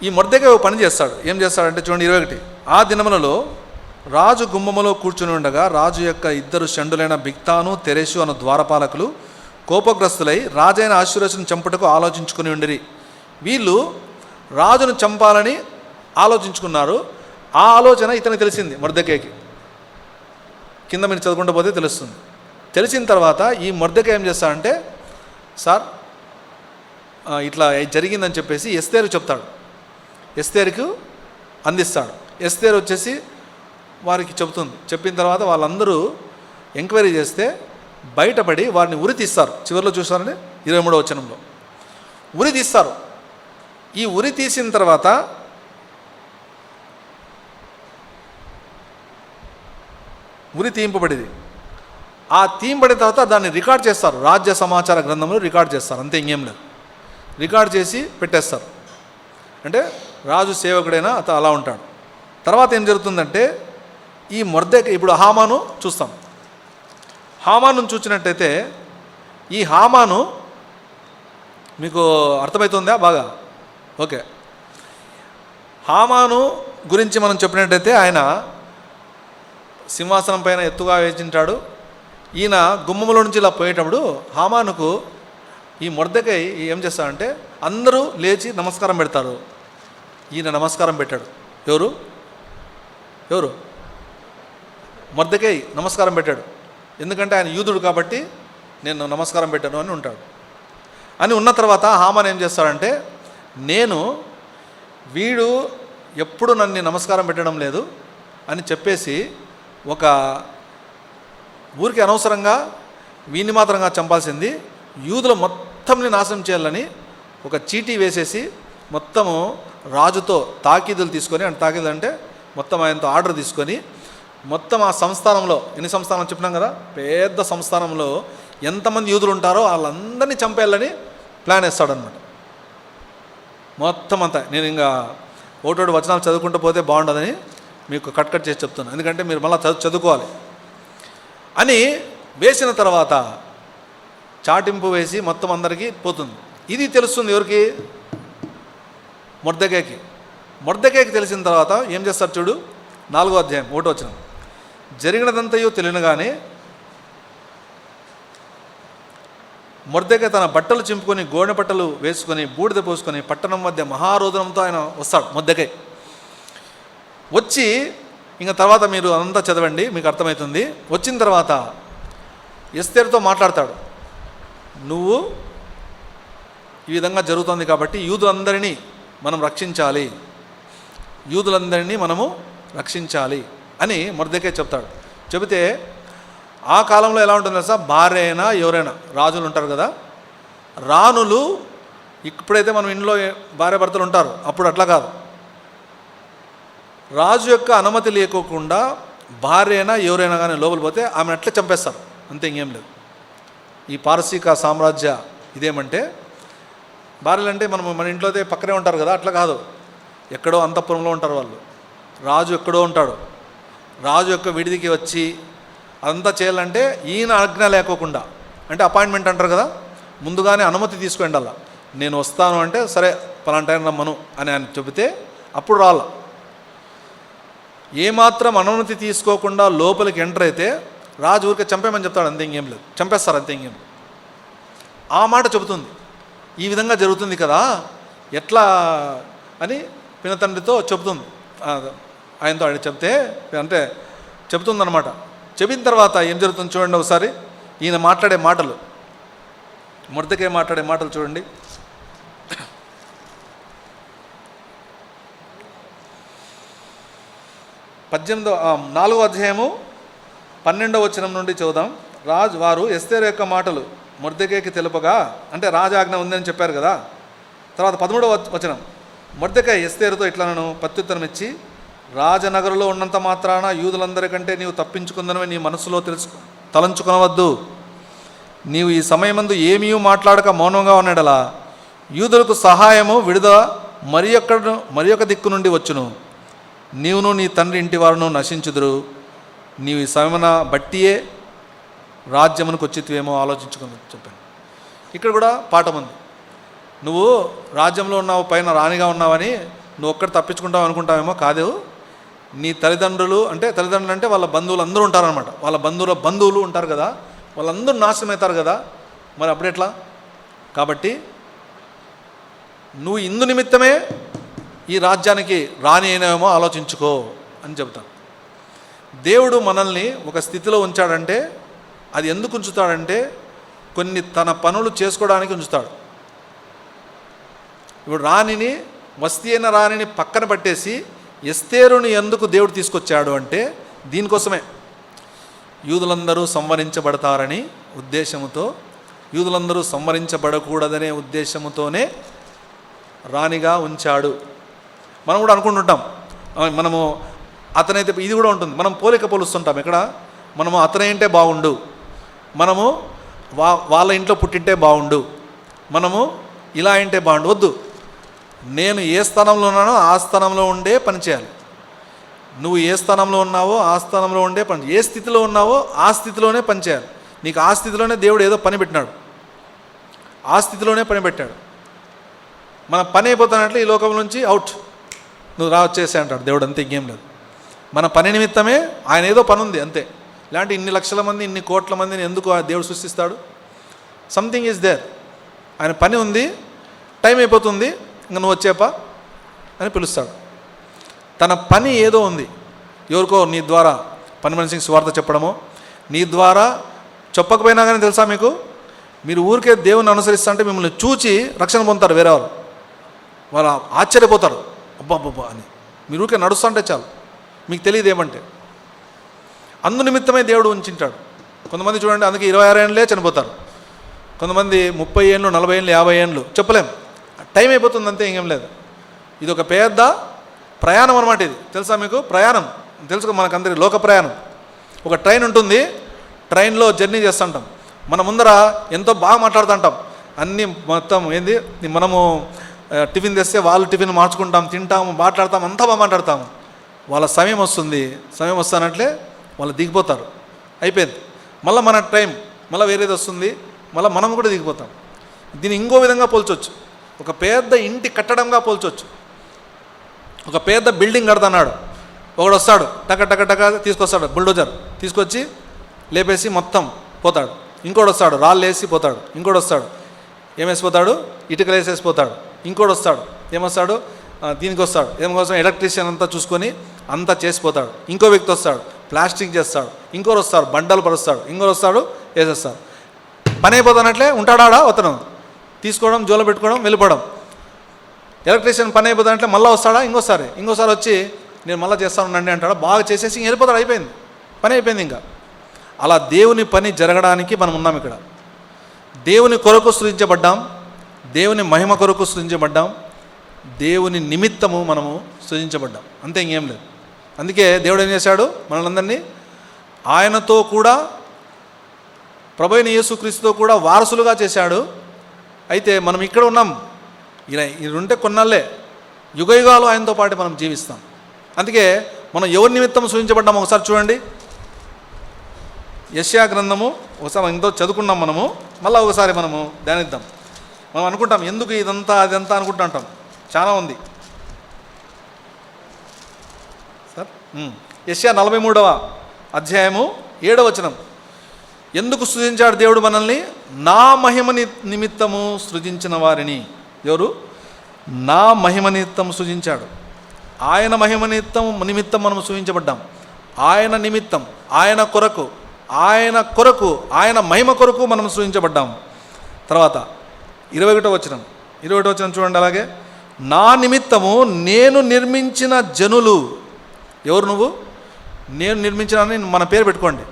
ఈ మొర్దెకాయ పని చేస్తాడు. ఏం చేస్తాడంటే చూడండి, 21. ఆ దినములలో రాజు గుమ్మములో కూర్చుని ఉండగా రాజు యొక్క 2 షండులైన బిక్తాను తెరెషు అను ద్వారపాలకులు కోపగ్రస్తులై రాజైన అష్షూరసును చంపుటకు ఆలోచించుకుని ఉండిరి. వీళ్ళు రాజును చంపాలని ఆలోచించుకున్నారు. ఆ ఆలోచన ఇతనికి తెలిసింది, మొర్దెకాయకి. కింద మీరు చదువుకుంటూ పోతే తెలుస్తుంది. తెలిసిన తర్వాత ఈ మొర్దెకాయ ఏం చేస్తాడంటే, సార్ ఇట్లా జరిగిందని చెప్పేసి ఎస్తేరుకు చెప్తాడు. ఎస్తేరుకు అందిస్తాడు. ఎస్తేరు వచ్చేసి వారికి చెబుతుంది. చెప్పిన తర్వాత వాళ్ళందరూ ఎంక్వైరీ చేస్తే బయటపడి వారిని ఉరి తీస్తారు. చివరిలో చూస్తారని 23వ వచనంలో ఉరి తీస్తారు. ఈ ఉరి తీసిన తర్వాత ఉరి తీయింపబడింది. ఆ తీయింపడిన తర్వాత దాన్ని రికార్డ్ చేస్తారు, రాజ్య సమాచార గ్రంథంలో రికార్డ్ చేస్తారు, అంతే, ఇంకేం లేదు. రికార్డ్ చేసి పెట్టేస్తారు. అంటే రాజు సేవకుడైనా అతను అలా ఉంటాడు. తర్వాత ఏం జరుగుతుందంటే, ఈ మొర్దెకాయ ఇప్పుడు హామాను చూస్తాం. హామాను చూసినట్టయితే ఈ హామాను మీకు అర్థమవుతుందా బాగా? ఓకే. హామాను గురించి మనం చెప్పినట్టయితే ఆయన సింహాసనం పైన ఎత్తుగా వేచింటాడు. ఈయన గుమ్మములో నుంచి ఇలా పోయేటప్పుడు హామానుకు ఈ మొర్దెకాయ ఏం చేస్తాడంటే అందరూ లేచి నమస్కారం పెడతారు. ఈయన నమస్కారం పెట్టాడు. ఎవరు? మొర్దెకాయ నమస్కారం పెట్టాడు. ఎందుకంటే ఆయన యూదుడు కాబట్టి నేను నమస్కారం పెట్టాను అని ఉంటాడు. అని ఉన్న తర్వాత హామాన్ ఏం చేస్తాడంటే, వీడు ఎప్పుడు నన్ను నమస్కారం పెట్టడం లేదు అని చెప్పేసి ఒక ఊరికి అనవసరంగా వీని మాత్రంగా చంపాల్సింది యూదుల మొత్తంని నాశనం చేయాలని ఒక చీటీ వేసేసి మొత్తము రాజుతో తాకీదులు తీసుకొని, అంటే తాకీదులు అంటే మొత్తం ఆయనతో ఆర్డర్ తీసుకొని మొత్తం ఆ సంస్థానంలో, ఎన్ని సంస్థానం చెప్పినాం కదా, పెద్ద సంస్థానంలో ఎంతమంది యూదులు ఉంటారో వాళ్ళందరినీ చంపేయాలని ప్లాన్ వేస్తాడనమాట. మొత్తం అంతా నేను ఇంకా ఒకటోటి వచనాలు చదువుకుంటూ పోతే బాగుండదని మీకు కట్ చేసి చెప్తున్నాను, ఎందుకంటే మీరు మళ్ళీ చదువుకోవాలి అని వేసిన తర్వాత చాటింపు వేసి మొత్తం అందరికీ పోతుంది. ఇది తెలుస్తుంది ఎవరికి? మొర్దెకాయకి తెలిసిన తర్వాత ఏం చేస్తారు చూడు, 4వ అధ్యాయం 1వ వచనం. జరిగినదంతయో తెలియగానే మొర్దెకాయ తన బట్టలు చింపుకొని గోనె పట్టలు వేసుకొని బూడిద పోసుకొని పట్టణం మధ్య మహారోదనంతో ఆయన వస్తాడు. మొర్దెకాయ వచ్చి ఇంకా తర్వాత మీరు అంతా చదవండి, మీకు అర్థమవుతుంది. వచ్చిన తర్వాత ఎస్తేరుతో మాట్లాడతాడు. నువ్వు ఈ విధంగా జరుగుతుంది కాబట్టి యూదులందరినీ మనం రక్షించాలి అని మొర్దెకాయ చెప్తాడు. చెబితే ఆ కాలంలో ఎలా ఉంటుంది సార్, భార్య అయినా ఎవరైనా, రాజులు ఉంటారు కదా, రాణులు ఇప్పుడైతే మనం ఇంట్లో భార్య భర్తలు ఉంటారు, అప్పుడు అట్లా కాదు. రాజు యొక్క అనుమతి లేకోకుండా భార్య అయినా ఎవరైనా కానీ లోపల పోతే ఆమెను అట్లా చంపేస్తారు, అంతే, ఇంకేం లేదు. ఈ పారసీక సామ్రాజ్య ఇదేమంటే భార్యలు అంటే మన ఇంట్లో అయితే పక్కనే ఉంటారు కదా, అట్లా కాదు, ఎక్కడో అంతఃపురంలో ఉంటారు వాళ్ళు. రాజు ఎక్కడో ఉంటాడు. రాజు యొక్క విడిదికి వచ్చి అదంతా చేయాలంటే ఈయన ఆజ్ఞ లేకోకుండా, అంటే అపాయింట్మెంట్ అంటారు కదా, ముందుగానే అనుమతి తీసుకుని అలా నేను వస్తాను అంటే సరే పలానా టైం రమ్మను అని ఆయన చెబితే అప్పుడు రాళ్ళ. ఏమాత్రం అనుమతి తీసుకోకుండా లోపలికి ఎంటర్ అయితే రాజు ఊరికే చంపేమని చెప్తాడు, అంతే, ఇంకేం లేదు, చంపేస్తారు అంతే, ఇంకేం లేదు. ఆ మాట చెబుతుంది. ఈ విధంగా జరుగుతుంది కదా ఎట్లా అని పినతండ్రితో చెబుతుంది. ఆయనతో ఆయన చెప్తే అంటే చెబుతుందన్నమాట. చెప్పిన తర్వాత ఏం జరుగుతుంది చూడండి ఒకసారి. ఈయన మాట్లాడే మాటలు, మొర్దెకై మాట్లాడే మాటలు చూడండి. 4వ అధ్యాయము 12వ వచనం నుండి చదువుదాం. వారు ఎస్తేరు యొక్క మాటలు మొర్దెకైకి తెలుపగా, అంటే రాజాజ్ఞ ఉందని చెప్పారు కదా. తర్వాత 13వ వచనం, మొర్దెకై ఎస్తేరుతో ఇట్లనను ప్రత్యుత్తరం ఇచ్చి, రాజనగరులో ఉన్నంత మాత్రాన యూదులందరికంటే నీవు తప్పించుకుందనని నీ మనసులో తలంచుకొనవద్దు. నీవు ఈ సమయమందు ఏమీ మాట్లాడక మౌనంగా ఉన్నాడలా యూదులకు సహాయము విడుదల మరి ఒక దిక్కు నుండి వచ్చును. నీవును నీ తండ్రి ఇంటి వారును నశించుదురు. నీవు ఈ సమయమున బట్టియే రాజ్యమునకు వచ్చిత్వేమో ఆలోచించుకొని చెప్పాను. ఇక్కడ కూడా పాఠం ఉంది. నువ్వు రాజ్యంలో ఉన్నావు, పైన రాణిగా ఉన్నావని నువ్వు ఒక్కటి తప్పించుకుంటావు అనుకుంటావేమో, కాదు. నీ తల్లిదండ్రులు అంటే వాళ్ళ బంధువులు అందరూ ఉంటారనమాట. వాళ్ళ బంధువులు ఉంటారు కదా, వాళ్ళందరూ నాశనం అవుతారు కదా, మరి అప్పుడెట్లా? కాబట్టి నువ్వు ఇందు నిమిత్తమే ఈ రాజ్యానికి రాణి అయినావేమో ఆలోచించుకో అని చెబుతాను. దేవుడు మనల్ని ఒక స్థితిలో ఉంచాడంటే అది ఎందుకు ఉంచుతాడంటే కొన్ని తన పనులు చేసుకోవడానికి ఉంచుతాడు. ఇప్పుడు వస్తీ అయిన రాణిని పక్కన పట్టేసి ఎస్తేరుని ఎందుకు దేవుడు తీసుకొచ్చాడు అంటే దీనికోసమే. యూదులందరూ సంవరించబడతారని ఉద్దేశంతో, యూదులందరూ సంవరించబడకూడదనే ఉద్దేశంతోనే రాణిగా ఉంచాడు. మనం కూడా అనుకుంటుంటాం, మనము అతనైతే ఇది కూడా ఉంటుంది, మనం పోలుస్తుంటాం. ఇక్కడ మనము అతనైంటే బాగుండు, మనము వాళ్ళ ఇంట్లో పుట్టింటే బాగుండు, మనము ఇలా అంటే బాగుండు. వద్దు, నేను ఏ స్థానంలో ఉన్నానో ఆ స్థానంలో ఉండే పని చేయాలి. నువ్వు ఏ స్థానంలో ఉన్నావో ఆ స్థానంలో ఉండే పని, ఏ స్థితిలో ఉన్నావో ఆ స్థితిలోనే పని చేయాలి. నీకు ఆ స్థితిలోనే దేవుడు ఏదో పని పెట్టినాడు, ఆ స్థితిలోనే పని పెట్టాడు. మన పని అయిపోతున్నట్లు ఈ లోకం నుంచి అవుట్, నువ్వు వచ్చేసే అంటాడు దేవుడు, అంతే, ఇంకేం లేదు. మన పని నిమిత్తమే ఆయన ఏదో పని ఉంది అంతే. ఇలాంటి ఇన్ని లక్షల మంది, ఇన్ని కోట్ల మందిని ఎందుకు ఆ దేవుడు సృష్టిస్తాడు? Something is there. ఆయన పని ఉంది, టైం అయిపోతుంది, ఇంకా నువ్వు వచ్చేపా అని పిలుస్తాడు. తన పని ఏదో ఉంది. ఎవరికో నీ ద్వారా పని మనిషికి సువార్త చెప్పడమో, నీ ద్వారా చెప్పకపోయినా కానీ తెలుసా మీకు, మీరు ఊరికే దేవుని అనుసరిస్తా అంటే మిమ్మల్ని చూచి రక్షణ పొందుతారు వేరే వాళ్ళు ఆశ్చర్యపోతారు, అబ్బా అని. మీరు ఊరికే నడుస్తుంటే చాలు, మీకు తెలియదు ఏమంటే. అందు నిమిత్తమే దేవుడు ఉంచింటాడు. కొంతమంది చూడండి, అందుకే 26 ఏళ్ళే చనిపోతారు. కొంతమంది 30 ఏళ్ళు, 40 ఏళ్ళు, 50 ఏళ్ళు, చెప్పలేం, టైం అయిపోతుంది అంతే, ఇంకేం లేదు. ఇది ఒక పెద్ద ప్రయాణం అనమాట. ఇది తెలుసా మీకు? ప్రయాణం తెలుసు మనకందరికి, లోక ప్రయాణం. ఒక ట్రైన్ ఉంటుంది, ట్రైన్లో జర్నీ చేస్తుంటాం. మన ముందర ఎంతో బాగా మాట్లాడుతుంటాం, అన్నీ మొత్తం ఏంది, మనము టిఫిన్ తెస్తే వాళ్ళు టిఫిన్ మార్చుకుంటాం, తింటాము, మాట్లాడతాం, అంతా బాగా మాట్లాడతాము. వాళ్ళ సమయం వస్తానట్లే వాళ్ళు దిగిపోతారు, అయిపోయింది. మళ్ళీ మన టైం మళ్ళీ వేరేది వస్తుంది, మళ్ళీ మనం కూడా దిగిపోతాం. దీన్ని ఇంకో విధంగా పోల్చవచ్చు, ఒక పెద్ద ఇంటి కట్టడంగా పోల్చవచ్చు. ఒక పెద్ద బిల్డింగ్ కడతాడు, ఒకడు వస్తాడు, టక తీసుకొస్తాడు, బుల్డోజర్ తీసుకొచ్చి లేపేసి మొత్తం పోతాడు. ఇంకోటి వస్తాడు, రాళ్ళు వేసి పోతాడు. ఇంకోటి వస్తాడు, ఏమేసిపోతాడు, ఇటుకలు వేసేసిపోతాడు. ఇంకోటి వస్తాడు, ఏమొస్తాడు, దీనికి వస్తాడు, ఏమోసం ఎలక్ట్రీషియన్ అంతా చూసుకొని అంతా చేసిపోతాడు. ఇంకో వ్యక్తి వస్తాడు, ప్లాస్టిక్ చేస్తాడు. ఇంకోరు వస్తాడు, బండలు పరుస్తాడు. ఇంకోరు వస్తాడు, వేసేస్తాడు. పని అయిపోతానట్లే ఉంటాడా అతను, తీసుకోవడం, జోలో పెట్టుకోవడం, వెళ్ళిపోవడం. ఎలక్ట్రీషియన్ పని అయిపోతానంటే మళ్ళీ వస్తాడా, ఇంకోసారి వచ్చి నేను మళ్ళీ చేస్తానండి అంటాడు. బాగా చేసేసి వెళ్ళిపోతాడు, అయిపోయింది, పని అయిపోయింది. ఇంకా అలా దేవుని పని జరగడానికి మనం ఉన్నాం ఇక్కడ. దేవుని కొరకు సృజించబడ్డాం, దేవుని మహిమ కొరకు సృజించబడ్డాం, దేవుని నిమిత్తము మనము సృజించబడ్డాం, అంతే, ఇంకేం లేదు. అందుకే దేవుడు ఏం చేశాడు, మనలందరినీ ఆయనతో కూడా, ప్రభువైన యేసుక్రీస్తుతో కూడా వారసులుగా చేశాడు. అయితే మనం ఇక్కడ ఉన్నాం, ఇలా ఉంటే కొన్నాళ్ళే, యుగయుగాలు ఆయనతో పాటు మనం జీవిస్తాం. అందుకే మనం ఎవరి నిమిత్తం సృజించబడ్డాము ఒకసారి చూడండి. యెషయా గ్రంథము ఒకసారి ఎంతో చదువుకున్నాం మనము, మళ్ళీ ఒకసారి మనము ధ్యానిద్దాం. మనం అనుకుంటాం ఎందుకు ఇదంతా అదంతా అనుకుంటుంటాం, చాలా ఉంది సార్. యెషయా 43వ అధ్యాయము 7వ వచనం. ఎందుకు సృజించాడు దేవుడు మనల్ని? నా మహిమ నిమిత్తము సృజించిన వారిని. ఎవరు? నా మహిమ నిమిత్తం సృజించాడు. ఆయన మహిమ నిమిత్తం మనం సృజించబడ్డాం. ఆయన నిమిత్తం, ఆయన కొరకు, ఆయన మహిమ కొరకు మనం సృజించబడ్డాం. తర్వాత 21వ వచనం చూడండి. అలాగే నా నిమిత్తము నేను నిర్మించిన జనులు. ఎవరు నువ్వు? నేను నిర్మించిన మన పేరు పెట్టుకోండి.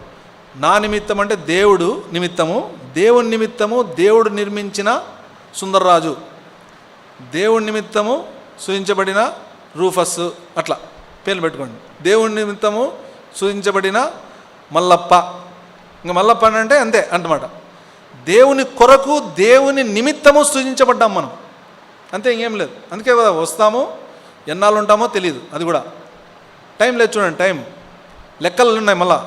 నా నిమిత్తం అంటే దేవుడు నిమిత్తము, దేవుని నిమిత్తము దేవుడు నిర్మించిన సుందర్రాజు, దేవుడి నిమిత్తము సృజించబడిన రూఫస్, అట్లా పేర్లు పెట్టుకోండి. దేవుడి నిమిత్తము సృజించబడిన మల్లప్ప. ఇంకా మల్లప్ప అంటే అంతే అన్నమాట. దేవుని కొరకు, దేవుని నిమిత్తము సృజించబడ్డాం మనం, అంతే, ఇంకేం లేదు. అందుకే కదా వస్తాము, ఎన్నాళ్ళు ఉంటామో తెలియదు. అది కూడా టైం లేదు. చూడండి, టైం లెక్కలు ఉన్నాయి. మళ్ళా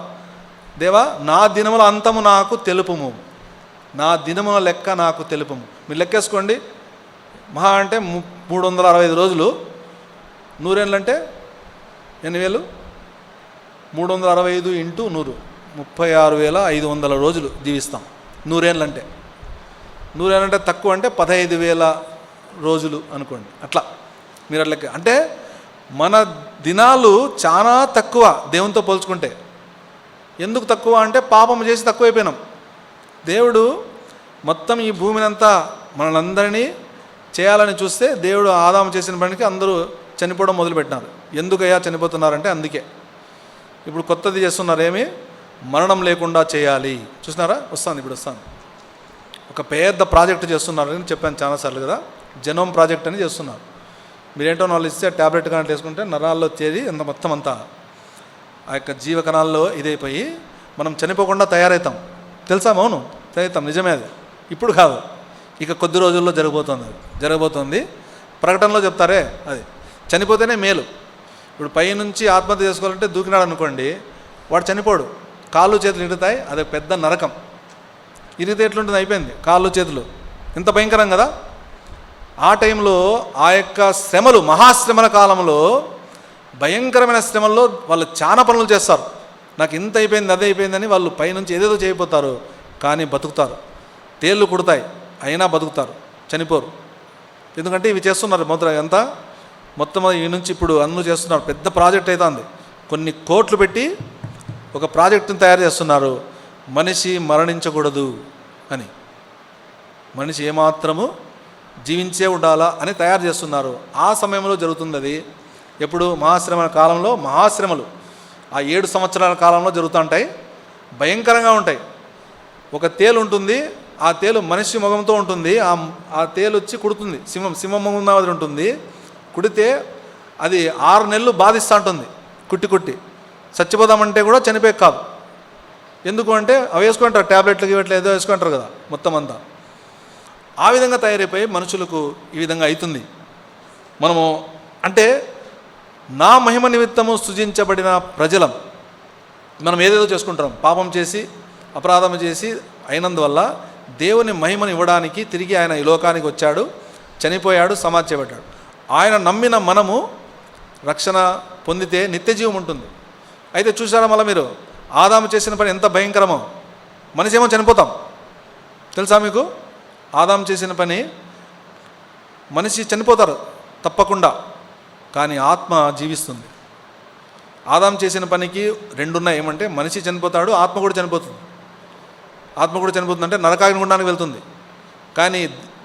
దేవా నా దినముల అంతము నాకు తెలుపుము, నా దినముల లెక్క నాకు తెలుపుము. మీరు లెక్కేసుకోండి. మహా అంటే 365 రోజులు. 100 ఏళ్ళు అంటే ఎన్ని వేలు? 365 × 100 36,500 రోజులు జీవిస్తాం. 100 ఏళ్ళు అంటే, 100 ఏళ్ళు అంటే తక్కువ అంటే 15,000 రోజులు అనుకోండి. అట్లా మీరు అట్లా అంటే మన దినాలు చాలా తక్కువ దేవునితో పోల్చుకుంటే. ఎందుకు తక్కువ అంటే పాపం చేసి తక్కువైపోయినాం. దేవుడు మొత్తం ఈ భూమిని అంతా మనందరినీ చేయాలని చూస్తే దేవుడు ఆదాము చేసిన పనికి అందరూ చనిపోవడం మొదలుపెట్టినారు. ఎందుకయ్యా చనిపోతున్నారంటే అందుకే. ఇప్పుడు కొత్తది చేస్తున్నారు, ఏమి? మరణం లేకుండా చేయాలి. చూసినారా? ఇప్పుడు వస్తాను. ఒక పెద్ద ప్రాజెక్టు చేస్తున్నారు అని చెప్పాను చాలాసార్లు కదా, జెనోమ్ ప్రాజెక్ట్ అని చేస్తున్నారు. మీరేంటో వాళ్ళు ఇస్తే ట్యాబ్లెట్ కానీ వేసుకుంటే నరాల్లో చేరి అంత మొత్తం అంతా ఆ యొక్క జీవకణాల్లో ఇదైపోయి మనం చనిపోకుండా తయారవుతాం. తెలుసా? మౌను తయారవుతాం. నిజమే. అది ఇప్పుడు కాదు, ఇక కొద్ది రోజుల్లో జరగబోతుంది. ప్రకటనలో చెప్తారే, అది చనిపోతేనే మేలు. ఇప్పుడు పైనుంచి ఆత్మహత్య చేసుకోవాలంటే దూకినాడు అనుకోండి, వాడు చనిపోడు, కాళ్ళు చేతులు ఇరుగుతాయి. అది పెద్ద నరకం. ఇరిగితే ఎట్లుంటుంది? అయిపోయింది. కాళ్ళు చేతులు ఇంత భయంకరం కదా. ఆ టైంలో ఆ యొక్క శ్రమలు, మహాశ్రమల కాలంలో, భయంకరమైన శ్రమల్లో వాళ్ళు చాలా పనులు చేస్తారు. నాకు ఇంత అయిపోయింది, అదే అయిపోయిందని వాళ్ళు పైనుంచి ఏదేదో చేయబోతారు, కానీ బతుకుతారు. తేళ్ళు కుడతాయి, అయినా బతుకుతారు, చనిపోరు. ఎందుకంటే ఇవి చేస్తున్నారు మొత్తం ఈ నుంచి ఇప్పుడు అన్ను చేస్తున్నారు. పెద్ద ప్రాజెక్ట్ అవుతుంది. కొన్ని కోట్లు పెట్టి ఒక ప్రాజెక్టును తయారు చేస్తున్నారు. మనిషి మరణించకూడదు అని, మనిషి ఏమాత్రము జీవించే ఉండాలా అని తయారు చేస్తున్నారు. ఆ సమయంలో జరుగుతుంది అది. ఎప్పుడు? మహాశ్రమ కాలంలో. మహాశ్రమలు ఆ 7 సంవత్సరాల కాలంలో జరుగుతుంటాయి. భయంకరంగా ఉంటాయి. ఒక తేలు ఉంటుంది, ఆ తేలు మనిషి ముఖంతో ఉంటుంది. ఆ తేలు వచ్చి కుడుతుంది. సింహం ముఖం మాదిరి ఉంటుంది. కుడితే అది 6 నెలలు బాధిస్తూ ఉంటుంది. కుట్టి చచ్చిపోదామంటే కూడా చనిపోయి కాదు. ఎందుకు అంటే అవి వేసుకుంటారు, ట్యాబ్లెట్లు ఇవట్లు ఏదో వేసుకుంటారు కదా, మొత్తం అంతా ఆ విధంగా తయారైపోయి మనుషులకు ఈ విధంగా అవుతుంది. మనము అంటే నా మహిమ నిమిత్తము సృజించబడిన ప్రజలం. మనం ఏదేదో చేసుకుంటాం, పాపం చేసి అపరాధం చేసి అయినందువల్ల దేవుని మహిమను ఇవ్వడానికి తిరిగి ఆయన ఈ లోకానికి వచ్చాడు, చనిపోయాడు, సమాధి చేయబడ్డాడు. ఆయన నమ్మిన మనము రక్షణ పొందితే నిత్యజీవం ఉంటుంది. అయితే చూసారా మళ్ళీ మీరు, ఆదాము చేసిన పని ఎంత భయంకరమో. మనిషి ఏమో చనిపోతాం, తెలుసా మీకు? ఆదాము చేసిన పని, మనిషి చనిపోతారు తప్పకుండా, కానీ ఆత్మ జీవిస్తుంది. ఆదాము చేసిన పనికి 2 ఉన్నాయి. ఏమంటే మనిషి చనిపోతాడు, ఆత్మ కూడా చనిపోతుంది. ఆత్మ కూడా చనిపోతుంది అంటే నరకాగ్నిగుండానికి వెళ్తుంది. కానీ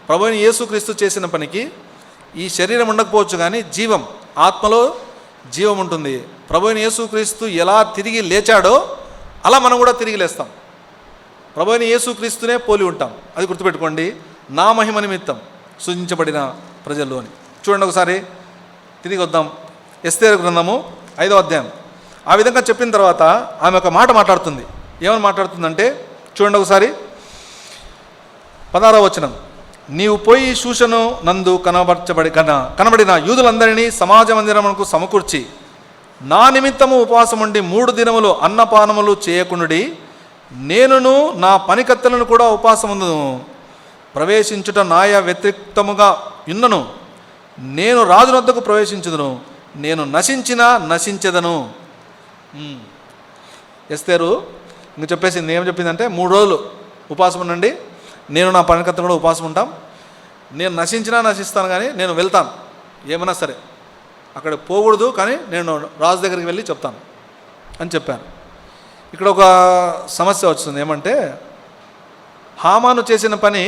ప్రభువైన యేసుక్రీస్తు చేసిన పనికి ఈ శరీరం ఉండకపోవచ్చు, కానీ జీవం, ఆత్మలో జీవం ఉంటుంది. ప్రభువైన యేసుక్రీస్తు ఎలా తిరిగి లేచాడో అలా మనం కూడా తిరిగి లేస్తాం. ప్రభువైన యేసుక్రీస్తునే పోలి ఉంటాం. అది గుర్తుపెట్టుకోండి. నా మహిమ నిమిత్తం సృజించబడిన ప్రజలు అని. చూడండి ఒకసారి, తిరిగి వద్దాం. ఎస్తేరు గ్రంథము 5వ అధ్యాయం. ఆ విధంగా చెప్పిన తర్వాత ఆమె ఒక మాట మాట్లాడుతుంది. ఏమని మాట్లాడుతుందంటే చూడండి ఒకసారి, 16వ వచనం. నీవు పోయి షూషను నందు కనబడిన యూదులందరినీ సమాజ మందిరమునకు సమకూర్చి నా నిమిత్తము ఉపవాసం ఉండి 3 దినములు అన్నపానములు చేయకుండి, నేనును నా పనికత్తెలను కూడా ఉపవాసం ఉందును. ప్రవేశించుట నాయ వ్యతిరిక్తముగా ఉన్నను, నేను రాజునొద్దకు ప్రవేశించుదును, నేను నశించినా నశించెదను. ఎస్తేరు ఇంక చెప్పేసింది, ఏం చెప్పిందంటే 3 రోజులు ఉపవాసం ఉండండి, నేను నా పనికర్త కూడా ఉపవాసం ఉంటాం, నేను నశించినా నశిస్తాను కానీ నేను వెళ్తాను, ఏమైనా సరే అక్కడ పోకూడదు, కానీ నేను రాజు దగ్గరికి వెళ్ళి చెప్తాను అని చెప్పాను. ఇక్కడ ఒక సమస్య వస్తుంది, ఏమంటే హామాను చేసిన పని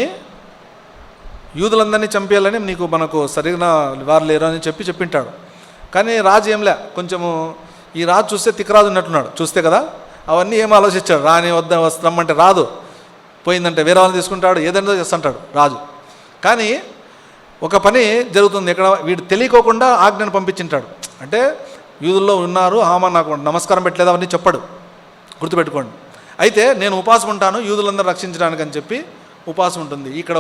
యూదులందరినీ చంపేయాలని మనకు సరిగ్గా వారు లేరు అని చెప్పింటాడు. కానీ రాజు ఏంలే, కొంచెము ఈ రాజు చూస్తే తిక్కరాజు ఉన్నట్టున్నాడు, చూస్తే కదా అవన్నీ ఏం ఆలోచించాడు, రాని వస్తామంటే రాదు, పోయిందంటే వేరే వాళ్ళని తీసుకుంటాడు, ఏదైనా చేస్తుంటాడు రాజు. కానీ ఒక పని జరుగుతుంది, ఇక్కడ వీడు తెలియకోకుండా ఆజ్ఞను పంపించింటాడు. అంటే యూదుల్లో ఉన్నారు, హామాను నాకు నమస్కారం పెట్టలేదు అవన్నీ చెప్పాడు, గుర్తుపెట్టుకోండి. అయితే నేను ఉపవాసం ఉంటాను యూదులందరూ రక్షించడానికి అని చెప్పి ఉపవాసం ఉంటుంది. ఇక్కడ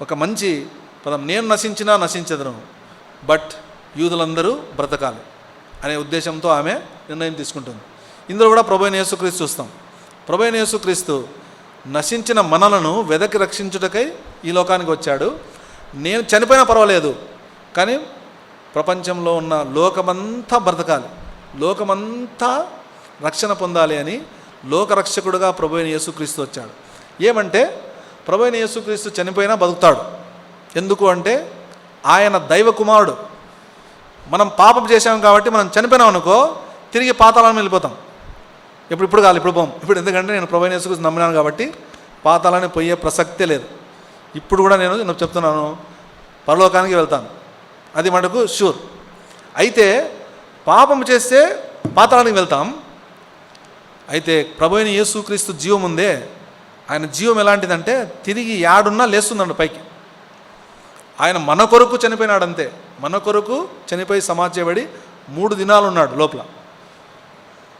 ఒక మంచి పదం, నేను నశించినా నశించదను, బట్ యూదులందరూ బ్రతకాలి అనే ఉద్దేశంతో ఆమె నిర్ణయం తీసుకుంటుంది. ఇందులో కూడా ప్రభువైన యేసుక్రీస్తు చూస్తాం. ప్రభువైన యేసుక్రీస్తు నశించిన మనలను వెదకి రక్షించుటకై ఈ లోకానికి వచ్చాడు. నేను చనిపోయినా పర్వాలేదు, కానీ ప్రపంచంలో ఉన్న లోకమంతా బ్రతకాలి, లోకమంతా రక్షణ పొందాలి అని లోకరక్షకుడుగా ప్రభువైన యేసుక్రీస్తు వచ్చాడు. ఏమంటే ప్రభువైన యేసుక్రీస్తు చనిపోయినా బతుకుతాడు. ఎందుకు అంటే ఆయన దైవ కుమారుడు. మనం పాపం చేసాం కాబట్టి మనం చనిపోయినాం అనుకో, తిరిగి పాతాళానికి వెళ్ళిపోతాం. ఇప్పుడు కాదు, ఇప్పుడు పోం. ఇప్పుడు ఎందుకంటే నేను ప్రభువైన యేసుక్రీస్తు నమ్మినాను కాబట్టి పాతాళానికి పోయే ప్రసక్తే లేదు. ఇప్పుడు కూడా నేను చెప్తున్నాను, పరలోకానికి వెళ్తాను, అది మనకు షూర్. అయితే పాపం చేస్తే పాతాళానికి వెళ్తాం. అయితే ప్రభువైన యేసుక్రీస్తు జీవం ఉందే, ఆయన జీవం ఎలాంటిదంటే తిరిగి యాడున్నా లేస్తుందండి పైకి. ఆయన మన కొరకు చనిపోయినాడు, అంతే, మన కొరకు చనిపోయి సమాధి చేయబడి 3 దినాలు ఉన్నాడు లోపల.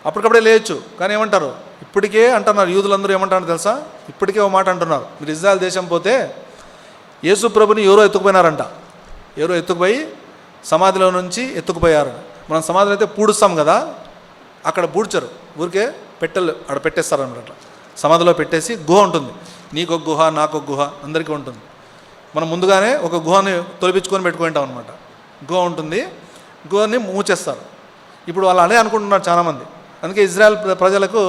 అప్పటికప్పుడే లేయచ్చు. కానీ ఏమంటారు, ఇప్పటికే అంటున్నారు యూదులందరూ, ఏమంటారు తెలుసా, ఇప్పటికే ఒక మాట అంటున్నారు, మీరు ఇజ్రాయెల్ దేశం పోతే యేసు ప్రభుని ఎవరో ఎత్తుకుపోయినారంట, ఎవరో ఎత్తుకుపోయి సమాధిలో నుంచి ఎత్తుకుపోయారు. మనం సమాధిలో అయితే పూడుస్తాం కదా, అక్కడ పూడ్చరు, ఊరికే పెట్టెలు అక్కడ పెట్టేస్తారనమాట. అట్లా సమాధిలో పెట్టేసి గుహ ఉంటుంది, నీకొక గుహ నాకొక గుహ అందరికీ ఉంటుంది. మనం ముందుగానే ఒక గుహని తొలిపించుకొని పెట్టుకుంటాం అనమాట. గుహ ఉంటుంది, గుహని మూచేస్తారు. ఇప్పుడు వాళ్ళు అదే అనుకుంటున్నారు చాలామంది. అందుకే ఇజ్రాయెల్ ప్రజలకు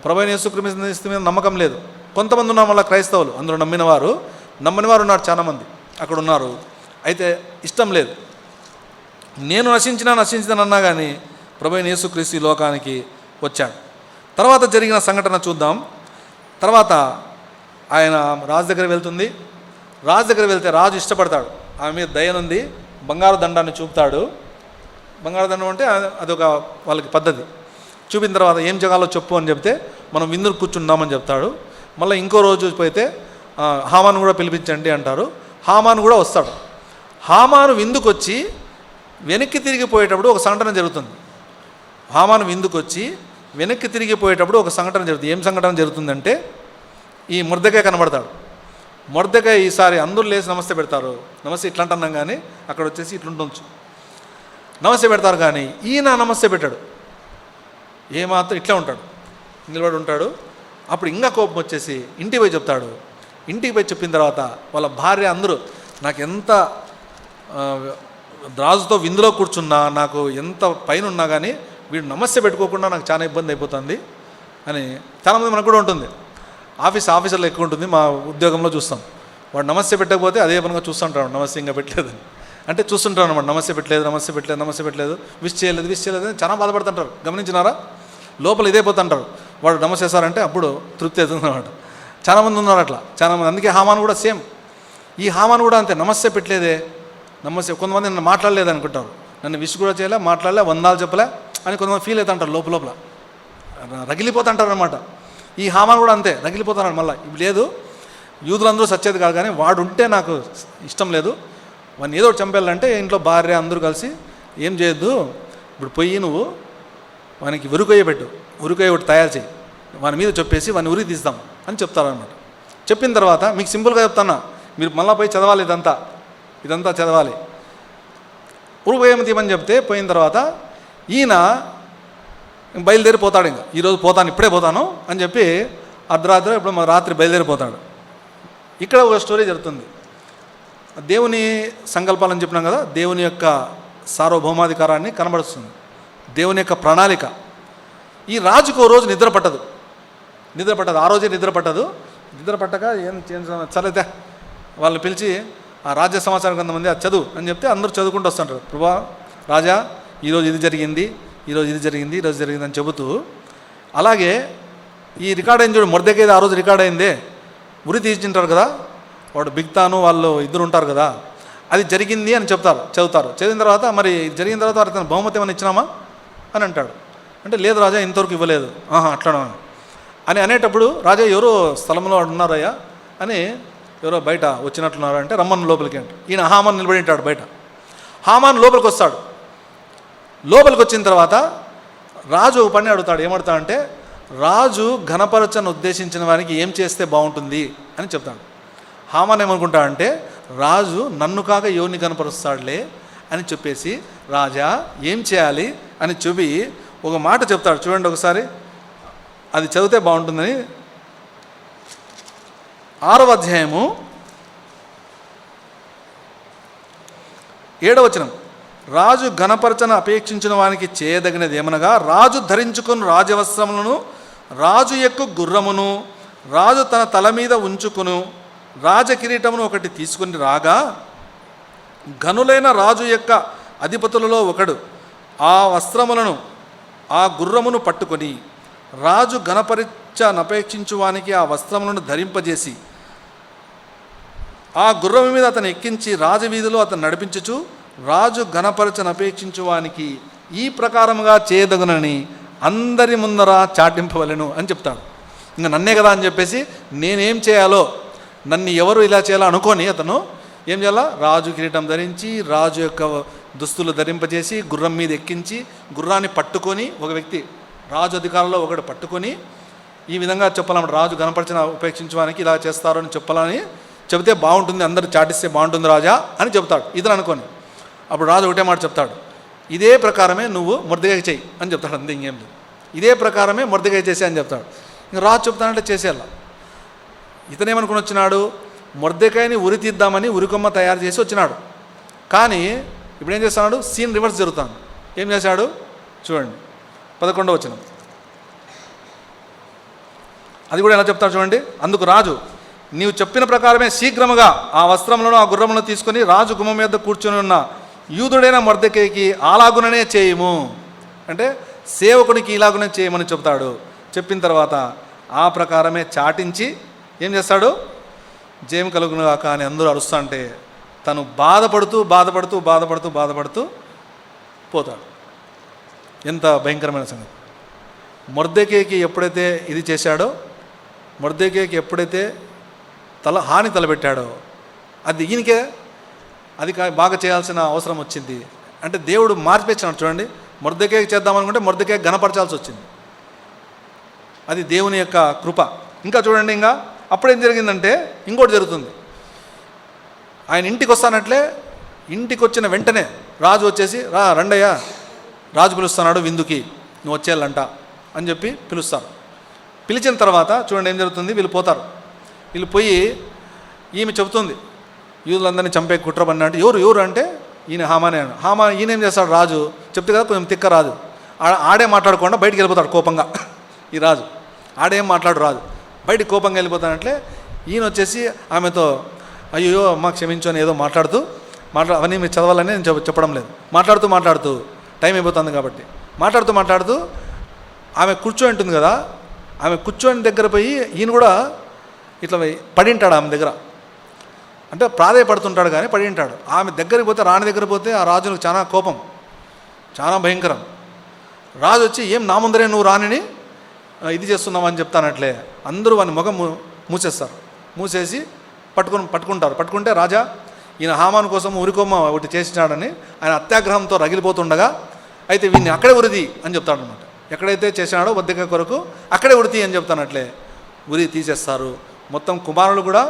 ప్రభువైన యేసుక్రీస్తు మీద నమ్మకం లేదు. కొంతమంది ఉన్నారు మళ్ళీ క్రైస్తవులు, అందులో నమ్మని వారు ఉన్నారు చాలామంది అక్కడ ఉన్నారు. అయితే ఇష్టం లేదు, నేను నశించినా కానీ ప్రభువైన యేసుక్రీస్తు ఈ లోకానికి వచ్చాడు. తర్వాత జరిగిన సంఘటన చూద్దాం. తర్వాత ఆయన రాజు దగ్గర వెళ్తుంది. రాజు దగ్గర వెళ్తే రాజు ఇష్టపడతాడు, ఆమె మీద దయనుంది, బంగారు దండాన్ని చూపుతాడు. బంగారు దండం అంటే అదొక వాళ్ళకి పద్ధతి. చూపిన తర్వాత ఏం జగాలో చెప్పు అని చెప్తే మనం విందులు కూర్చుందామని చెప్తాడు. మళ్ళీ ఇంకో రోజు పోయితే హామాను కూడా పిలిపించండి అంటారు. హామాను కూడా వస్తాడు. హామాను విందుకు వచ్చి వెనక్కి తిరిగిపోయేటప్పుడు ఒక సంఘటన జరుగుతుంది. హామాను విందుకు వచ్చి వెనక్కి తిరిగిపోయేటప్పుడు ఒక సంఘటన జరుగుతుంది. ఏం సంఘటన జరుగుతుందంటే, ఈ మొర్దెకాయ కనబడతాడు. మొర్దెకాయ ఈసారి అందరూ లేచి నమస్తే పెడతారు. నమస్తే ఇట్లా అంటున్నాం కానీ అక్కడ వచ్చేసి ఇట్లుండొచ్చు, నమస్తే పెడతారు. కానీ ఈయన నమస్తే పెట్టాడు, ఏమాత్రం ఇట్లా ఉంటాడు, నిలబడి ఉంటాడు. అప్పుడు ఇంకా కోపం వచ్చేసి ఇంటికి పోయి చెప్తాడు. ఇంటికి పోయి చెప్పిన తర్వాత వాళ్ళ భార్య అందరూ, నాకు ఎంత రాజుతో విందులో కూర్చున్నా, నాకు ఎంత పైన ఉన్నా కానీ వీడు నమస్తే పెట్టుకోకుండా నాకు చాలా ఇబ్బంది అయిపోతుంది అని చాలామంది మనకు కూడా ఉంటుంది. ఆఫీసర్లో ఎక్కువ ఉంటుంది, మా ఉద్యోగంలో చూస్తాం. వాడు నమస్తే పెట్టకపోతే అదే పనిగా చూస్తుంటాడు, నమస్తే ఇంకా పెట్టలేదని. అంటే చూస్తుంటారు అనమాట, నమస్తే పెట్టలేదు, విష్ చేయలేదు అని చాలా బాధపడుతుంటారు. గమనించినారా? లోపల ఇదే పోతుంటారు. వాడు నమస్తే చేస్తారంటే అప్పుడు తృప్తి అవుతుంది అనమాట. చాలామంది ఉన్నారు అట్లా, చాలామంది. అందుకే హామాను కూడా సేమ్. ఈ హామాను కూడా అంతే, నమస్తే పెట్టలేదే, నమస్తే. కొంతమంది నన్ను మాట్లాడలేదు అనుకుంటారు, నన్ను విష్ కూడా చేయలే, మాట్లాడలే, వందాలు చెప్పలే అని కొంతమంది ఫీల్ అవుతుంటారు, లోపల రగిలిపోతుంటారు అనమాట. ఈ హామాను కూడా అంతే, రగిలిపోతున్నాడు. మళ్ళీ ఇప్పుడు లేదు, యూదులందరూ సచ్చేది కాదు, కానీ వాడు ఉంటే నాకు ఇష్టం లేదు, వాడిని ఏదో ఒకటి చంపేయాలంటే ఇంట్లో భార్య అందరూ కలిసి ఏం చేయొద్దు, ఇప్పుడు పోయి నువ్వు వానికి ఉరికొయ్య పెట్టు, ఉరికొయ్య ఒకటి తయారు చేయి, వాని మీద చెప్పేసి వాడిని ఉరికి తీస్తాం అని చెప్తారనమాట. చెప్పిన తర్వాత మీకు సింపుల్గా చెప్తాను, మీరు మళ్ళీ పోయి చదవాలి, ఇదంతా చదవాలి. ఉరికొయ్యం తీయమని చెప్తే పోయిన తర్వాత ఈయన బయలుదేరిపోతాడు. ఇంకా ఈరోజు పోతాను, ఇప్పుడే పోతాను అని చెప్పి అర్ధరాత్రి ఇప్పుడు రాత్రి బయలుదేరిపోతాడు. ఇక్కడ ఒక స్టోరీ జరుగుతుంది. దేవుని సంకల్పాలని చెప్పినాం కదా, దేవుని యొక్క సార్వభౌమాధికారాన్ని కనబడుతుంది, దేవుని యొక్క ప్రణాళిక. ఈ రాజుకు ఓ రోజు నిద్ర పట్టదు. ఆ రోజే నిద్ర పట్టక ఏం చదివితే వాళ్ళని పిలిచి ఆ రాజ్య సమాచారం కొంతమంది అది చదువు అని చెప్తే అందరూ చదువుకుంటూ వస్తుంటారు. ప్రభా రాజా ఈరోజు ఇది జరిగింది అని చెబుతూ, అలాగే ఈ రికార్డ్ అయింది చూడు, మొర్దెకైది ఆ రోజు రికార్డ్ అయిందే, ఉరి తీసింటారు కదా, వాడు బిగ్తాను వాళ్ళు ఇద్దరు ఉంటారు కదా, అది జరిగింది అని చదువుతారు. చదివిన తర్వాత మరి జరిగిన తర్వాత అతను బహుమతి ఏమైనా ఇచ్చినామా అని అంటాడు. అంటే లేదు రాజా ఇంతవరకు ఇవ్వలేదు. అట్లా అని అనేటప్పుడు రాజా ఎవరో స్థలంలో ఉన్నారయ్యా అని ఎవరో బయట వచ్చినట్లున్నారు అంటే రమ్మని లోపలికి అంటే ఈయన హామాన్ నిలబడి ఉంటాడు బయట. హామాన్ లోపలికి వస్తాడు. లోపలికి వచ్చిన తర్వాత రాజు ఒక పని అడుగుతాడు. ఏమడుతాడంటే రాజు ఘనపరచను ఉద్దేశించిన వారికి ఏం చేస్తే బాగుంటుంది అని చెప్తాడు. హామాన్ ఏమనుకుంటాడంటే రాజు నన్ను కాక ఎవరిని కనపరుస్తాడులే అని చెప్పేసి రాజా ఏం చేయాలి అని చెప్పి ఒక మాట చెప్తాడు. చూడండి ఒకసారి, అది చదివితే బాగుంటుందని. 6వ అధ్యాయము 7వ వచనం. రాజు ఘనపరచన అపేక్షించిన వానికి చేయదగినది ఏమనగా రాజు ధరించుకుని రాజవస్త్రములను, రాజు యొక్క గుర్రమును రాజు తన తల మీద ఉంచుకును రాజకిరీటమును ఒకటి తీసుకుని రాగా, ఘనులైన రాజు యొక్క అధిపతులలో ఒకడు ఆ వస్త్రములను ఆ గుర్రమును పట్టుకొని రాజు ఘనపరచనపేక్షించువానికి ఆ వస్త్రములను ధరింపజేసి ఆ గుర్రము మీద అతను ఎక్కించి రాజవీధిలో అతను నడిపించుచు రాజు ఘనపరచనపేక్షించువానికి ఈ ప్రకారముగా చేయదగునని అందరి ముందర చాటింపవలెను అని చెప్తాడు. ఇంకా నన్నే కదా అని చెప్పేసి నేనేం చేయాలో, నన్ను ఎవరు ఇలా చేయాలో అనుకొని అతను ఏం చేయాలా, రాజు కిరీటం ధరించి రాజు యొక్క దుస్తులు ధరింపజేసి గుర్రం మీద ఎక్కించి గుర్రాన్ని పట్టుకొని ఒక వ్యక్తి రాజు అధికారంలో ఒకడు పట్టుకొని ఈ విధంగా చెప్పాలన్నమాట. రాజు ఘనపరచన ఉపేక్షించడానికి ఇలా చేస్తారు అని చెప్పాలని చెబితే బాగుంటుంది, అందరూ చాటిస్తే బాగుంటుంది రాజా అని చెప్తాడు ఇతను అనుకొని. అప్పుడు రాజు ఒకటే మాట చెప్తాడు, ఇదే ప్రకారమే నువ్వు మొర్దెకై చెయ్యి అని చెప్తాడు. అంతే, ఇంకేం లేదు. ఇదే ప్రకారమే మొర్దెకై చేసే అని చెప్తాడు. ఇంక రాజు చెప్తానంటే చేసేయాల. ఇతనేమనుకుని వచ్చినాడు, మొర్దెకైని ఉరి తీద్దామని ఉరికొమ్మ తయారు చేసి వచ్చినాడు. కానీ ఇప్పుడు ఏం చేస్తున్నాడు, సీన్ రివర్స్ జరుగుతాను. ఏం చేశాడు చూడండి, 11వ వచనం. అది కూడా ఎలా చెప్తాడు చూడండి. అందుకు రాజు, నీవు చెప్పిన ప్రకారమే శీఘ్రముగా ఆ వస్త్రములను ఆ గుర్రములను తీసుకొని రాజు గుమ్మం మీద కూర్చొని ఉన్న యూదుడైన మొర్దెకైకి అలాగుననే చేయము, అంటే సేవకునికి ఇలాగునే చేయమని చెప్తాడు. చెప్పిన తర్వాత ఆ ప్రకారమే చాటించి ఏం చేస్తాడు, జయం కలుగునుగాక అని అందరూ అరుస్తా అంటే తను బాధపడుతూ పోతాడు. ఎంత భయంకరమైన సంగతి. మొర్దెకైకి ఎప్పుడైతే ఇది చేశాడో, మొర్దెకైకి ఎప్పుడైతే హాని తలపెట్టాడో, అది ఈయనకే అది బాగా చేయాల్సిన అవసరం వచ్చింది. అంటే దేవుడు మార్చిపెచ్చాడు చూడండి. మొర్దెకైకి చేద్దామనుకుంటే మొర్దెకై ఘనపరచాల్సి వచ్చింది. అది దేవుని యొక్క కృప. ఇంకా చూడండి, ఇంకా అప్పుడేం జరిగిందంటే ఇంకోటి జరుగుతుంది. ఆయన ఇంటికి వస్తానట్లే, ఇంటికి వచ్చిన వెంటనే రాజు వచ్చేసి రండయ్యా, రాజు పిలుస్తున్నాడు విందుకి, నువ్వు వచ్చేయాలంట అని చెప్పి పిలుస్తారు. పిలిచిన తర్వాత చూడండి ఏం జరుగుతుంది, వీళ్ళు పోతారు. వీళ్ళు పోయి ఈమె చెబుతుంది, యూదులందరినీ చంపే కుట్ర పడిన అంటే ఎవరు అంటే ఈయన హామానే. ఈయన ఏం చేస్తాడు, రాజు చెప్తే కదా కొంచెం తిక్క రాజు, ఆడే మాట్లాడకుండా బయటికి వెళ్ళిపోతాడు కోపంగా. ఈ రాజు ఆడేం మాట్లాడు, రాజు బయటికి కోపంగా వెళ్ళిపోతానంటే ఈయన వచ్చేసి ఆమెతో అయ్యో అమ్మ క్షమించు అని ఏదో అవన్నీ మీరు చదవాలని నేను చెప్పడం లేదు. మాట్లాడుతూ టైం అయిపోతుంది కాబట్టి మాట్లాడుతూ ఆమె కూర్చొని ఉంటుంది కదా, ఆమె కూర్చొని దగ్గర పోయి ఈయన కూడా ఇట్లా పడింటాడు ఆమె దగ్గర. అంటే ప్రాధేయపడుతుంటాడు కానీ పడింటాడు. ఆమె దగ్గరికి పోతే, రాణి దగ్గర పోతే ఆ రాజునికి చాలా కోపం, చాలా భయంకరం. రాజు వచ్చి ఏం నా ముందరే నువ్వు రాణిని ఇది చేస్తున్నావు అని చెప్తానట్లే అందరూ వాని ముఖం మూసేస్తారు. మూసేసి పట్టుకుంటారు. పట్టుకుంటే రాజా ఈయన హామాను కోసం ఉరికొమ్మ ఒకటి చేసినాడని ఆయన అత్యాగ్రహంతో రగిలిపోతుండగా, అయితే వీడిని అక్కడే ఉరిది అని చెప్తాడు అనమాట. ఎక్కడైతే చేసినాడో మొర్దెకై కొరకు అక్కడే ఉరితి అని చెప్తానట్లే ఉరి తీసేస్తారు. మొత్తం కుమారులు కూడా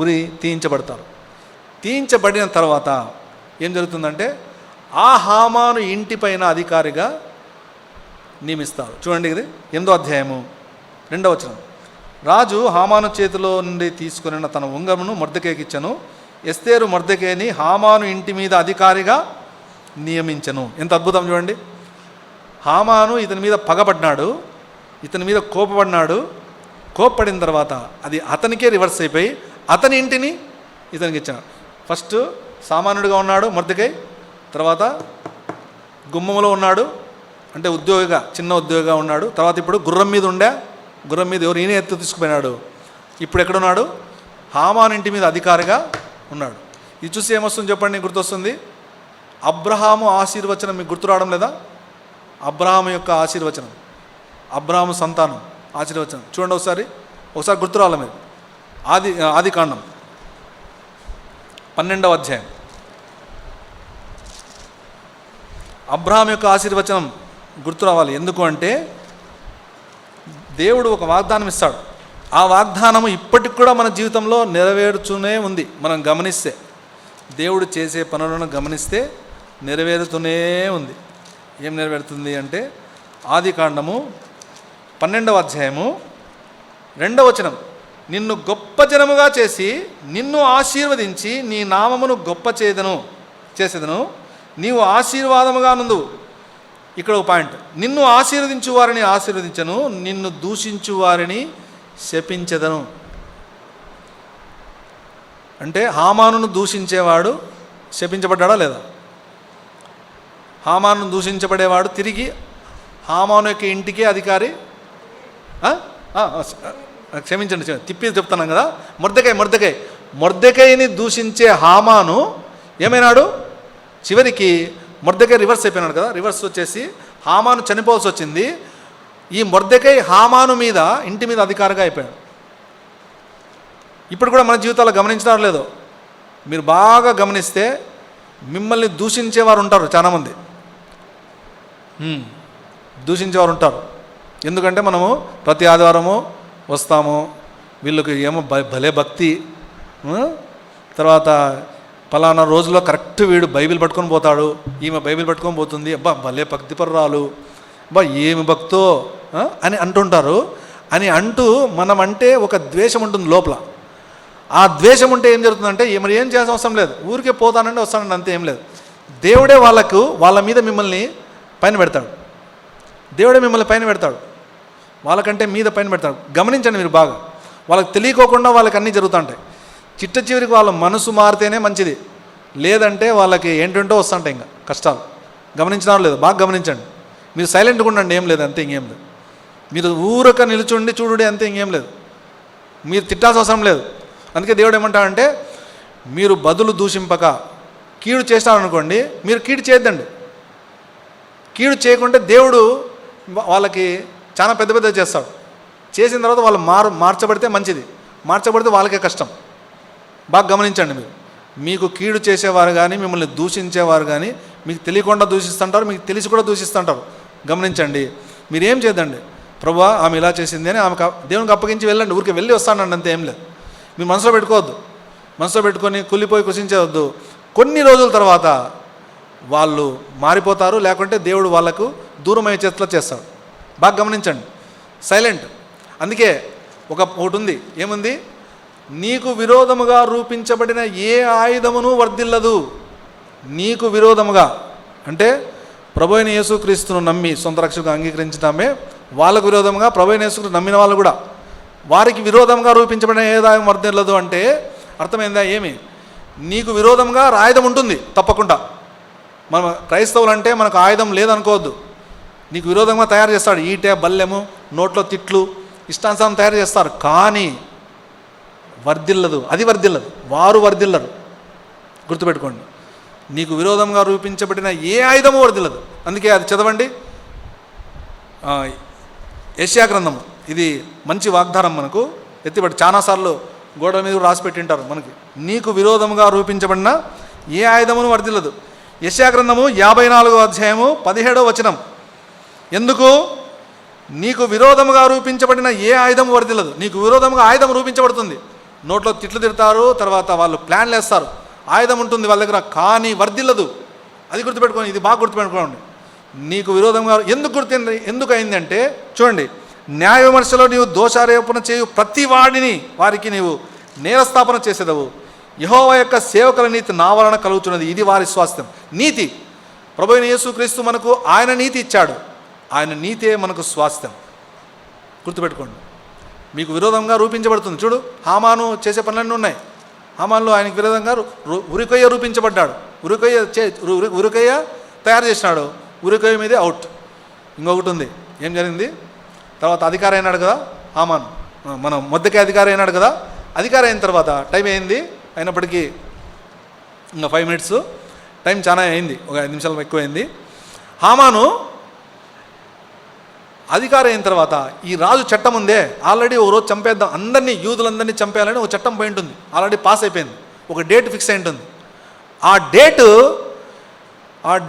ఉరి తీయించబడతారు. తీయించబడిన తర్వాత ఏం జరుగుతుందంటే ఆ హామాను ఇంటిపైన అధికారిగా నియమిస్తారు. చూడండి, ఇది 8వ అధ్యాయము 2వ వచనం. రాజు హామాను చేతిలో నుండి తీసుకుని తన ఉంగరమును మొర్దెకైకి ఇచ్చెను. ఎస్తేరు మొర్దెకైని హామాను ఇంటి మీద అధికారిగా నియమించెను. ఎంత అద్భుతం చూడండి. హామాను ఇతని మీద పగబడినాడు, ఇతని మీద కోపపడినాడు. కోప్పడిన తర్వాత అది అతనికే రివర్స్ అయిపోయి అతని ఇంటిని ఇతనికి ఇచ్చాడు. ఫస్ట్ సామాన్యుడిగా ఉన్నాడు మొర్దెకై, తర్వాత గుమ్మంలో ఉన్నాడు, అంటే ఉద్యోగిగా, చిన్న ఉద్యోగిగా ఉన్నాడు. తర్వాత ఇప్పుడు గుర్రం మీద గుర్రం మీద ఎవరు ఈయన ఎత్తు తీసుకుపోయినాడు. ఇప్పుడు ఎక్కడున్నాడు? హామాను ఇంటి మీద అధికారిగా ఉన్నాడు. ఇది చూసి ఏమొస్తుంది చెప్పండి? గుర్తొస్తుంది అబ్రహాము ఆశీర్వచనం. మీకు గుర్తు రావడం లేదా? అబ్రహాము యొక్క ఆశీర్వచనం, అబ్రహాము సంతానం ఆశీర్వచనం చూడండి ఒకసారి గుర్తు రావాలి మీరు. ఆదికాండం 12వ అధ్యాయం. అబ్రహాం యొక్క ఆశీర్వచనం గుర్తు రావాలి. ఎందుకు అంటే దేవుడు ఒక వాగ్దానం ఇస్తాడు. ఆ వాగ్దానము ఇప్పటికి కూడా మన జీవితంలో నెరవేరుతూనే ఉంది. మనం గమనిస్తే, దేవుడు చేసే పనులను గమనిస్తే నెరవేరుతూనే ఉంది. ఏం నెరవేరుతుంది అంటే ఆదికాండము 12వ అధ్యాయము 2వ వచనం. నిన్ను గొప్ప జనముగా చేసి నిన్ను ఆశీర్వదించి నీ నామమును గొప్ప చేసేదను, నీవు ఆశీర్వాదముగా నుండు. ఇక్కడ ఒక పాయింట్. నిన్ను ఆశీర్వదించు వారిని ఆశీర్వదించను, నిన్ను దూషించు వారిని శపించెదను. అంటే హామానును దూషించేవాడు శపించబడ్డా లేదా? హామాను దూషించబడేవాడు తిరిగి హామాను యొక్క ఇంటికి అధికారి. క్షమించండి, తిప్పి చెప్తున్నాం కదా. మొర్దెకైని దూషించే హామాను ఏమైనాడు? చివరికి మొర్దెకై రివర్స్ అయిపోయినాడు కదా. రివర్స్ వచ్చేసి హామాను చనిపోవాల్సి వచ్చింది. ఈ మొర్దెకై హామాను మీద ఇంటి మీద అధికారిగా అయిపోయాడు. ఇప్పుడు కూడా మన జీవితాల్లో గమనించినారో లేదో, మీరు బాగా గమనిస్తే మిమ్మల్ని దూషించేవారు ఉంటారు. చాలామంది దూషించేవారు ఉంటారు. ఎందుకంటే మనము ప్రతి ఆదివారము వస్తాము, వీళ్ళకి ఏమో భలే భక్తి, తర్వాత ఫలానా రోజులో కరెక్ట్ వీడు బైబిల్ పట్టుకొని పోతాడు, ఈమె బైబిల్ పట్టుకొని పోతుంది, అబ్బా భలే భక్తిపరురాలు, అబ్బా ఏమి భక్తో అని అంటుంటారు. అని అంటూ మనం అంటే ఒక ద్వేషం ఉంటుంది లోపల. ఆ ద్వేషం ఉంటే ఏం జరుగుతుందంటే మరి ఏం చేయాల్సిన అవసరం లేదు, ఊరికే పోతానంటే వస్తానండి, అంతే, ఏం లేదు. దేవుడే వాళ్ళ మీద మిమ్మల్ని పైన పెడతాడు. దేవుడే మిమ్మల్ని పైన పెడతాడు, వాళ్ళకంటే మీద పైన పెడతాడు. గమనించండి మీరు బాగా. వాళ్ళకి తెలియకోకుండా వాళ్ళకి అన్నీ జరుగుతుంటాయి. చిట్ట చివరికి వాళ్ళ మనసు మారితేనే మంచిది, లేదంటే వాళ్ళకి ఏంటంటో వస్తుంటాయి ఇంకా కష్టాలు. గమనించినారో లేదు? బాగా గమనించండి. మీరు సైలెంట్గా ఉండండి, ఏం లేదు, అంతే, ఇంకేం లేదు. మీరు ఊరక నిలుచుండి చూడుడే, అంతే, ఇంకేం లేదు. మీరు తిట్టాల్సిన అవసరం లేదు. అందుకే దేవుడు ఏమంటాడంటే మీరు బదులు దూషింపక కీడు చేస్తారనుకోండి, మీరు కీడు చేయొద్దండి. కీడు చేయకుంటే దేవుడు వాళ్ళకి చాలా పెద్ద చేస్తాడు. చేసిన తర్వాత వాళ్ళు మార్చబడితే మంచిది, మార్చబడితే వాళ్ళకే కష్టం. బాగా గమనించండి మీరు. మీకు కీడు చేసేవారు కానీ మిమ్మల్ని దూషించేవారు కానీ మీకు తెలియకుండా దూషిస్తుంటారు, మీకు తెలిసి కూడా దూషిస్తుంటారు. గమనించండి. మీరేం చేద్దండి, ప్రభువా ఆమె ఇలా చేసింది అని ఆమె దేవునికి అప్పగించి వెళ్ళండి. ఊరికి వెళ్ళి వస్తానండి, అంతే, ఏం లేదు. మీరు మనసులో పెట్టుకోవద్దు. మనసులో పెట్టుకొని కుళ్ళిపోయి కృషించవద్దు. కొన్ని రోజుల తర్వాత వాళ్ళు మారిపోతారు, లేకుంటే దేవుడు వాళ్ళకు దూరమయ్యే చేతిలో చేస్తాడు. బాగా గమనించండి. సైలెంట్. అందుకే ఒకటి ఉంది, ఏముంది? నీకు విరోధముగా రూపించబడిన ఏ ఆయుధమును వర్ధిల్లదు. నీకు విరోధముగా అంటే ప్రభు అయిన యేసుక్రీస్తును నమ్మి సొంత రక్షకుగా అంగీకరించడమే వాళ్ళకు విరోధముగా, ప్రభు అయిన యేసుక్రీస్తు నమ్మిన వాళ్ళు కూడా వారికి విరోధంగా రూపించబడిన ఏ ఆయుధం వర్ధిల్లదు అంటే అర్థమైందా? ఏమి? నీకు విరోధంగా ఆయుధం ఉంటుంది తప్పకుండా. మనం క్రైస్తవులు అంటే మనకు ఆయుధం లేదనుకోవద్దు. నీకు విరోధంగా తయారు చేస్తాడు, ఈటె, బల్లెము, నోట్లో తిట్లు, ఇష్టానుసారం తయారు చేస్తారు. కానీ వర్ధిల్లదు, అది వర్ధిల్లదు, వారు వర్ధిల్లరు. గుర్తుపెట్టుకోండి. నీకు విరోధంగా రూపించబడిన ఏ ఆయుధము వర్ధిల్లదు. అందుకే అది చదవండి, యెషయా గ్రంథము. ఇది మంచి వాగ్దానం మనకు ఎత్తిపడి చాలాసార్లు గోడల మీద రాసి పెట్టింటారు మనకి. నీకు విరోధముగా రూపించబడిన ఏ ఆయుధమును వర్ధిల్లదు. యెషయా గ్రంథము 54వ అధ్యాయము 17వ వచనం. ఎందుకు? నీకు విరోధముగా రూపించబడిన ఏ ఆయుధం వర్ధిల్లదు. నీకు విరోధముగా ఆయుధం రూపించబడుతుంది. నోట్లో తిట్లు తిడతారు, తర్వాత వాళ్ళు ప్లాన్లు వేస్తారు, ఆయుధం ఉంటుంది వాళ్ళ దగ్గర, కానీ వర్ధిల్లదు. అది గుర్తుపెట్టుకోండి. ఇది బాగా గుర్తుపెట్టుకోండి. నీకు విరోధంగా ఎందుకు అయింది అంటే చూడండి, న్యాయ విమర్శలో నీవు దోషారోపణ చేయు ప్రతి వారికి నీవు నేరస్థాపన చేసేదవు. యెహోవా యొక్క సేవకుల నీతి నా వలన కలుగుతున్నది, ఇది వారి స్వాస్థ్యం. నీతి, ప్రభువైన యేసుక్రీస్తు మనకు ఆయన నీతి ఇచ్చాడు, ఆయన నీతే మనకు స్వాస్థ్యం. గుర్తుపెట్టుకోండి. మీకు విరోధంగా రూపించబడుతుంది. చూడు, హామాను చేసే పనులన్నీ ఉన్నాయి. హామాన్లో ఆయనకు విరోధంగా ఉరికొయ్య రూపించబడ్డాడు. ఉరికొయ్య తయారు చేసినాడు. ఉరికొయ్య మీదే అవుట్. ఇంకొకటి ఉంది, ఏం జరిగింది? తర్వాత అధికారి అయినాడు కదా హామాను, మనం మొద్దకే అధికారి అయినాడు కదా. అధికారి అయిన తర్వాత టైం అయింది, అయినప్పటికీ ఇంకా 5 minutes టైం చాలా అయింది, ఒక 5 నిమిషాలు ఎక్కువ అయింది. హామాను అధికారి అయిన తర్వాత ఈ రాజు చట్టం ఉందే, ఆల్రెడీ ఓ రోజు చంపేద్దాం, అందరినీ యూదులందరినీ చంపేయాలని ఒక చట్టం పోయి ఉంటుంది, ఆల్రెడీ పాస్ అయిపోయింది, ఒక డేట్ ఫిక్స్ అయి ఉంటుంది. ఆ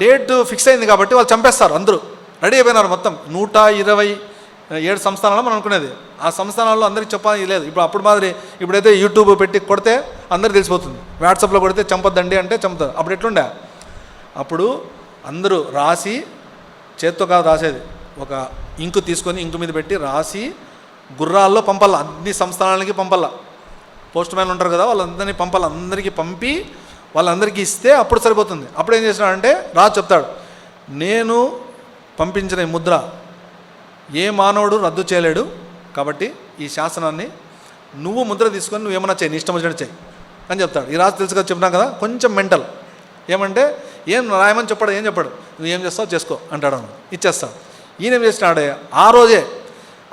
డేట్ ఫిక్స్ అయింది కాబట్టి వాళ్ళు చంపేస్తారు. అందరూ రెడీ అయిపోయినారు. మొత్తం 127 సంస్థానాలు మనం అనుకునేది. ఆ సంస్థానాల్లో అందరికీ చెప్పాలి లేదు. అప్పుడు మాదిరి ఇప్పుడైతే యూట్యూబ్ పెట్టి కొడితే అందరికీ తెలిసిపోతుంది. వాట్సాప్లో కొడితే చంపొద్దండి అంటే చంపుతారు. అప్పుడు ఎట్లుండే? అప్పుడు అందరూ రాసి, చేత్తో కాదు రాసేది, ఒక ఇంకు తీసుకొని ఇంకు మీద పెట్టి రాసి గుర్రాల్లో పంపాల, అన్ని సంస్థానాలకి పంపాల. పోస్ట్ మ్యాన్ ఉంటారు కదా, వాళ్ళందరినీ పంపాలి. అందరికీ పంపి వాళ్ళందరికీ ఇస్తే అప్పుడు సరిపోతుంది. అప్పుడు ఏం చేసినాడంటే రాజు చెప్తాడు, నేను పంపించిన ఈ ముద్ర ఏ మానవుడు రద్దు చేయలేడు, కాబట్టి ఈ శాసనాన్ని నువ్వు ముద్ర తీసుకొని నువ్వేమన్నా చేయి, నీ ఇష్టం వచ్చినట్టు చేయి అని చెప్తాడు. ఈ రాజు తెలుసు కదా, చెప్పినా కదా, కొంచెం మెంటల్. ఏమంటే ఏం రాయమని చెప్పాడు, ఏం చెప్పాడు, నువ్వు ఏం చేస్తావు చేసుకో అంటాడు, ఇచ్చేస్తాడు. ఈయన ఏం చేసినాడే, ఆ రోజే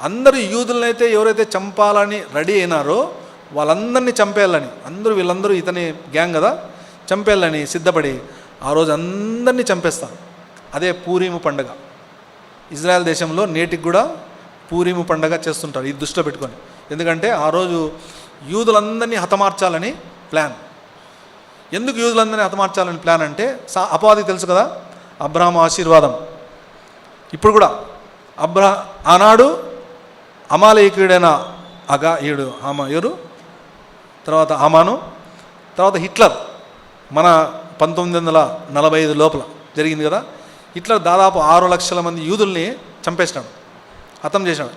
అందరూ యూదులనైతే ఎవరైతే చంపాలని రెడీ అయినారో వాళ్ళందరినీ చంపేయాలని, వీళ్ళందరూ ఇతని గ్యాంగ్ కదా, చంపేయాలని సిద్ధపడి ఆ రోజు అందరినీ చంపేస్తారు. అదే పూరీము పండుగ. ఇజ్రాయెల్ దేశంలో నేటికి కూడా పూరీము పండుగ చేస్తుంటారు, ఇది దృష్టిలో పెట్టుకొని. ఎందుకంటే ఆ రోజు యూదులందరినీ హతమార్చాలని ప్లాన్. ఎందుకు యూదులందరినీ హతమార్చాలని ప్లాన్ అంటే, అపవాదికి తెలుసు కదా అబ్రహాము ఆశీర్వాదం. ఇప్పుడు కూడా ఆనాడు అమాలేకీయుడైన తర్వాత హామాను, తర్వాత హిట్లర్ మన 1945 లోపల జరిగింది కదా. హిట్లర్ దాదాపు 6 లక్షల మంది యూదుల్ని చంపేసినాడు, హతం చేసినాడు.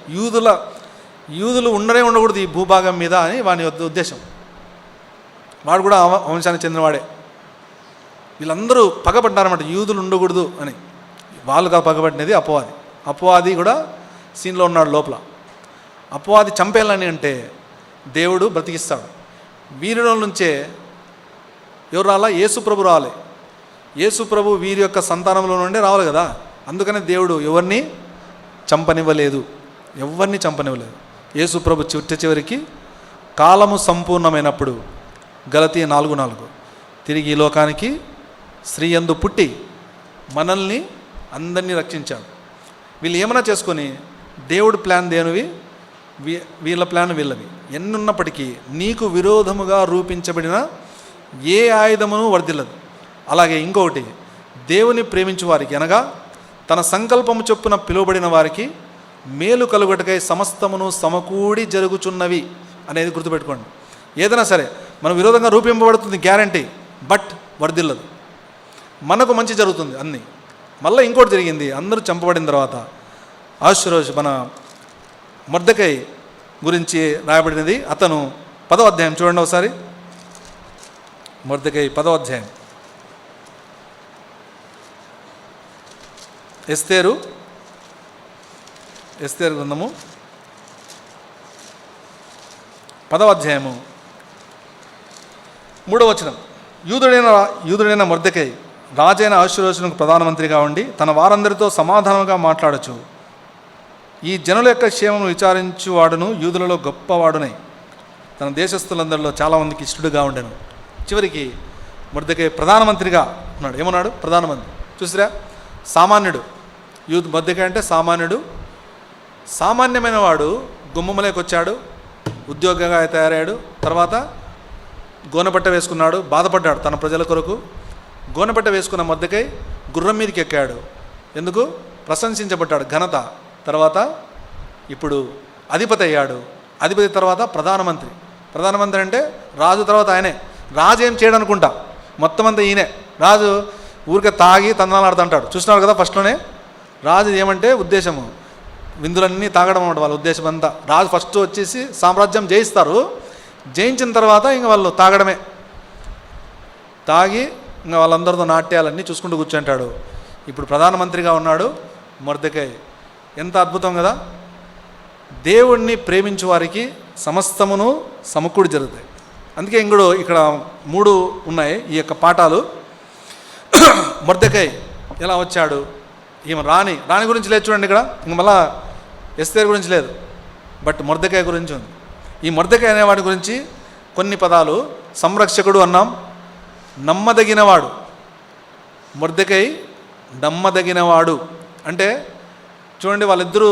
యూదులు ఉండకూడదు ఈ భూభాగం మీద అని వాని ఉద్దేశం. వాడు కూడా వంశానికి చెందినవాడే. వీళ్ళందరూ పగపడ్డారన్నమాట, యూదులు ఉండకూడదు అని. వాళ్ళుగా పగబట్టినది అపవాది కూడా సీన్లో ఉన్నాడు లోపల. అపవాది చంపేయాలని అంటే దేవుడు బ్రతికిస్తాడు. వీరిలో నుంచే ఎవరు రాలా? యేసుప్రభు రావాలి. యేసుప్రభు వీరి యొక్క సంతానంలో నుండే రావాలి కదా. అందుకనే దేవుడు ఎవరిని చంపనివ్వలేదు. యేసుప్రభు చివరికి కాలము సంపూర్ణమైనప్పుడు గలతీ 4:4 తిరిగి ఈ లోకానికి స్త్రీ యందు పుట్టి మనల్ని అందరినీ రక్షించాడు. వీళ్ళు ఏమైనా చేసుకొని దేవుడి ప్లాన్ దేనివి, వీళ్ళ ప్లాన్ వీళ్ళవి. ఎన్నున్నప్పటికీ నీకు విరోధముగా రూపించబడిన ఏ ఆయుధమును వర్ధిల్లదు. అలాగే ఇంకొకటి, దేవుని ప్రేమించు వారికి అనగా తన సంకల్పము చొప్పున పిలువబడిన వారికి మేలు కలుగుటకై సమస్తమును సమకూడి జరుగుచున్నవి అనేది గుర్తుపెట్టుకోండి. ఏదైనా సరే మన విరోధంగా రూపింపబడుతుంది గ్యారంటీ, బట్ వర్ధిల్లదు. మనకు మంచి జరుగుతుంది అన్నీ. మళ్ళీ ఇంకోటి జరిగింది, అందరూ చంపబడిన తర్వాత ఆశ్వరోజు మన మొర్దెకై గురించి రాయబడినది. అతను 10వ అధ్యాయం చూడండి ఒకసారి. మొర్దెకై 10వ అధ్యాయం. ఎస్తేరు గ్రంథము 10వ అధ్యాయము 3వ వచనం. యూదుడైన మొర్దెకై రాజైన ఆశ్వరోజునకు ప్రధానమంత్రిగా ఉండి తన వారందరితో సమాధానంగా మాట్లాడచ్చు. ఈ జనుల యొక్క క్షేమం విచారించువాడును యూదులలో గొప్పవాడునై తన దేశస్థులందరిలో చాలామందికి ఇష్టడుగా ఉండెను. చివరికి మొర్దెకై ప్రధానమంత్రిగా ఉన్నాడు. ఏమన్నాడు? ప్రధానమంత్రి. చూసిరా, సామాన్యుడు. మొర్దెకై అంటే సామాన్యుడు, సామాన్యమైన వాడు. గుమ్మములేకి వచ్చాడు, ఉద్యోగంగా తయారయ్యాడు. తర్వాత గోనెపట్ట వేసుకున్నాడు, బాధపడ్డాడు తన ప్రజల కొరకు. గోనెపట్ట వేసుకున్న మొర్దెకై గుర్రం మీదకి ఎక్కాడు. ఎందుకు? ప్రశంసించబడ్డాడు, ఘనత. తర్వాత ఇప్పుడు అధిపతి అయ్యాడు. అధిపతి తర్వాత ప్రధానమంత్రి. ప్రధానమంత్రి అంటే రాజు తర్వాత ఆయనే. రాజు ఏం చేయడం అనుకుంటా, మొత్తం అంతా ఈయనే. రాజు ఊరికే తాగి తందనాలు ఆడుతుంటాడు, చూస్తున్నారు కదా ఫస్ట్లోనే. రాజు ఏమంటే ఉద్దేశము, విందులన్నీ తాగడం అన్నమాట వాళ్ళ ఉద్దేశం అంతా. రాజు ఫస్ట్ వచ్చేసి సామ్రాజ్యం జయిస్తారు, జయించిన తర్వాత ఇంక వాళ్ళు తాగడమే. తాగి ఇంకా వాళ్ళందరితో నాట్యాలన్నీ చూసుకుంటూ కూర్చుంటాడు. ఇప్పుడు ప్రధానమంత్రిగా ఉన్నాడు మొర్దెకై. ఎంత అద్భుతం కదా! దేవుణ్ణి ప్రేమించే వారికి సమస్తమును సమకూడి జరుగుతాయి. అందుకే ఇక్కడ 3 ఉన్నాయి ఈ యొక్క పాఠాలు. మొర్దెకై ఎలా వచ్చాడు, ఈమె రాణి గురించి లేదు చూడండి. ఇక్కడ ఇంక మళ్ళా ఎస్తేర్ గురించి లేదు, బట్ మొర్దెకై గురించి ఉంది. ఈ మొర్దెకై అనేవాడి గురించి కొన్ని పదాలు. సంరక్షకుడు అన్నాం, నమ్మదగినవాడు. మొర్దెకై నమ్మదగినవాడు అంటే చూడండి, వాళ్ళిద్దరూ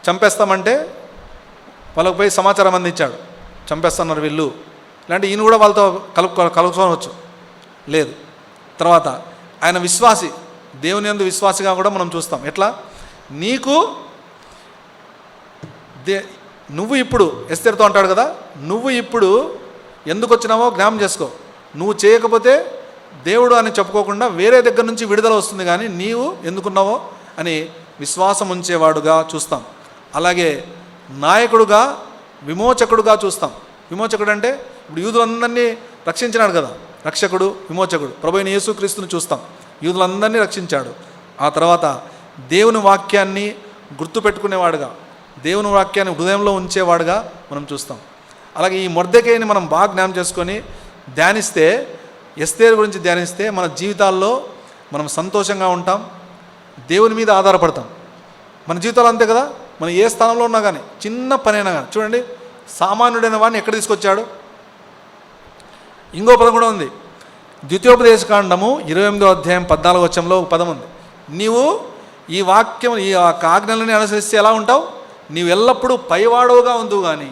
చంపేస్తామంటే వాళ్ళకు పోయి సమాచారం అందించాడు, చంపేస్తున్నారు వీళ్ళు. ఇలాంటి ఈయన కూడా వాళ్ళతో కలుపుకోవచ్చు లేదు. తర్వాత ఆయన విశ్వాసి, దేవుని యందు విశ్వాసిగా కూడా మనం చూస్తాం. ఎట్లా? నువ్వు ఇప్పుడు ఎస్తేరుతో అంటాడు కదా, నువ్వు ఇప్పుడు ఎందుకు వచ్చినావో జ్ఞాపకం చేసుకో. నువ్వు చేయకపోతే దేవుడు అని చెప్పుకోకుండా వేరే దగ్గర నుంచి విడుదల వస్తుంది, కానీ నీవు ఎందుకున్నావో అని విశ్వాసం ఉంచేవాడుగా చూస్తాం. అలాగే నాయకుడుగా, విమోచకుడుగా చూస్తాం. విమోచకుడు అంటే ఇప్పుడు యూదులందరినీ రక్షించినాడు కదా, రక్షకుడు, విమోచకుడు. ప్రభువైన యేసుక్రీస్తుని చూస్తాం, యూదులందరినీ రక్షించాడు. ఆ తర్వాత దేవుని వాక్యాన్ని గుర్తుపెట్టుకునేవాడుగా, దేవుని వాక్యాన్ని హృదయంలో ఉంచేవాడుగా మనం చూస్తాం. అలాగే ఈ మొర్దెకైని మనం బాగా జ్ఞాపకం చేసుకొని ధ్యానిస్తే, ఎస్తేరు గురించి ధ్యానిస్తే మన జీవితాల్లో మనం సంతోషంగా ఉంటాం, దేవుని మీద ఆధారపడతాం. మన జీవితాలు అంతే కదా, మనం ఏ స్థానంలో ఉన్నా కానీ, చిన్న పనైనా కానీ చూడండి, సామాన్యుడైన వాడిని ఎక్కడ తీసుకొచ్చాడు. ఇంకో పదం కూడా ఉంది, ద్వితీయోపదేశకాండము 28వ అధ్యాయం 14వ వచనంలో ఒక పదం ఉంది. నీవు ఈ వాక్యం, ఈ ఆజ్ఞలని అనుసరిస్తే ఎలా ఉంటావు? నీవు ఎల్లప్పుడూ పైవాడవుగా ఉందువు కానీ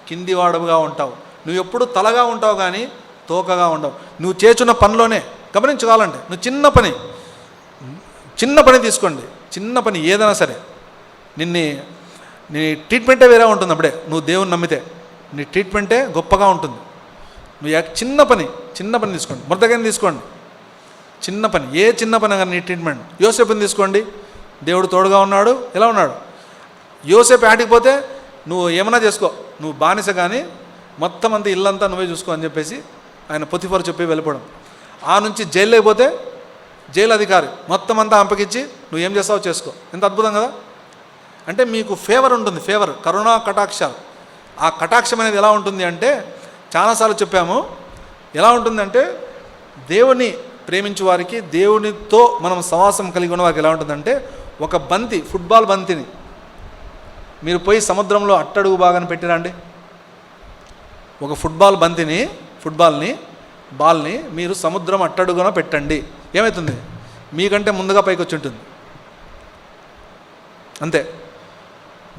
కిందివాడవుగా ఉంటావు. నువ్వు ఎప్పుడు తలగా ఉంటావు కానీ తోకగా ఉండవు. నువ్వు చేస్తున్న పనిలోనే గమనించుకోవాలంటే, నువ్వు చిన్న పని తీసుకోండి, చిన్న పని ఏదైనా సరే, నీ ట్రీట్మెంటే వేరే ఉంటుంది. అప్పుడే నువ్వు దేవుని నమ్మితే నీ ట్రీట్మెంటే గొప్పగా ఉంటుంది. నువ్వు చిన్న పని తీసుకోండి. మొర్దెకైని తీసుకోండి, చిన్న పని, ఏ చిన్న పని కానీ నీ ట్రీట్మెంట్. యోసేపుని తీసుకోండి, దేవుడు తోడుగా ఉన్నాడు. ఎలా ఉన్నాడు? యోసేపు ఆటికిపోతే నువ్వు ఏమైనా చేసుకో, నువ్వు బానిస, కానీ మొత్తం అంతా ఇల్లంతా నువ్వే చూసుకో అని చెప్పేసి ఆయన పొతిఫర్ చెప్పి వెళ్ళిపోవడం. ఆ నుంచి జైల్లోకి పోతే జైలు అధికారి మొత్తం అంతా అంపకిచ్చి నువ్వు ఏం చేస్తావో చేసుకో. ఎంత అద్భుతం కదా! అంటే మీకు ఫేవర్ ఉంటుంది, ఫేవర్, కరుణా కటాక్షాలు. ఆ కటాక్షం అనేది ఎలా ఉంటుంది అంటే, చాలాసార్లు చెప్పాము, ఎలా ఉంటుందంటే దేవుని ప్రేమించే వారికి, దేవునితో మనం సవాసం కలిగి ఉన్న వారికి ఎలా ఉంటుందంటే, ఒక బంతి, ఫుట్బాల్ బంతిని మీరు పోయి సముద్రంలో అట్టడుగు బాగానే పెట్టిరండి. ఒక బాల్ని మీరు సముద్రం అట్టడుగున పెట్టండి, ఏమవుతుంది? మీకంటే ముందుగా పైకి వచ్చి ఉంటుంది. అంతే.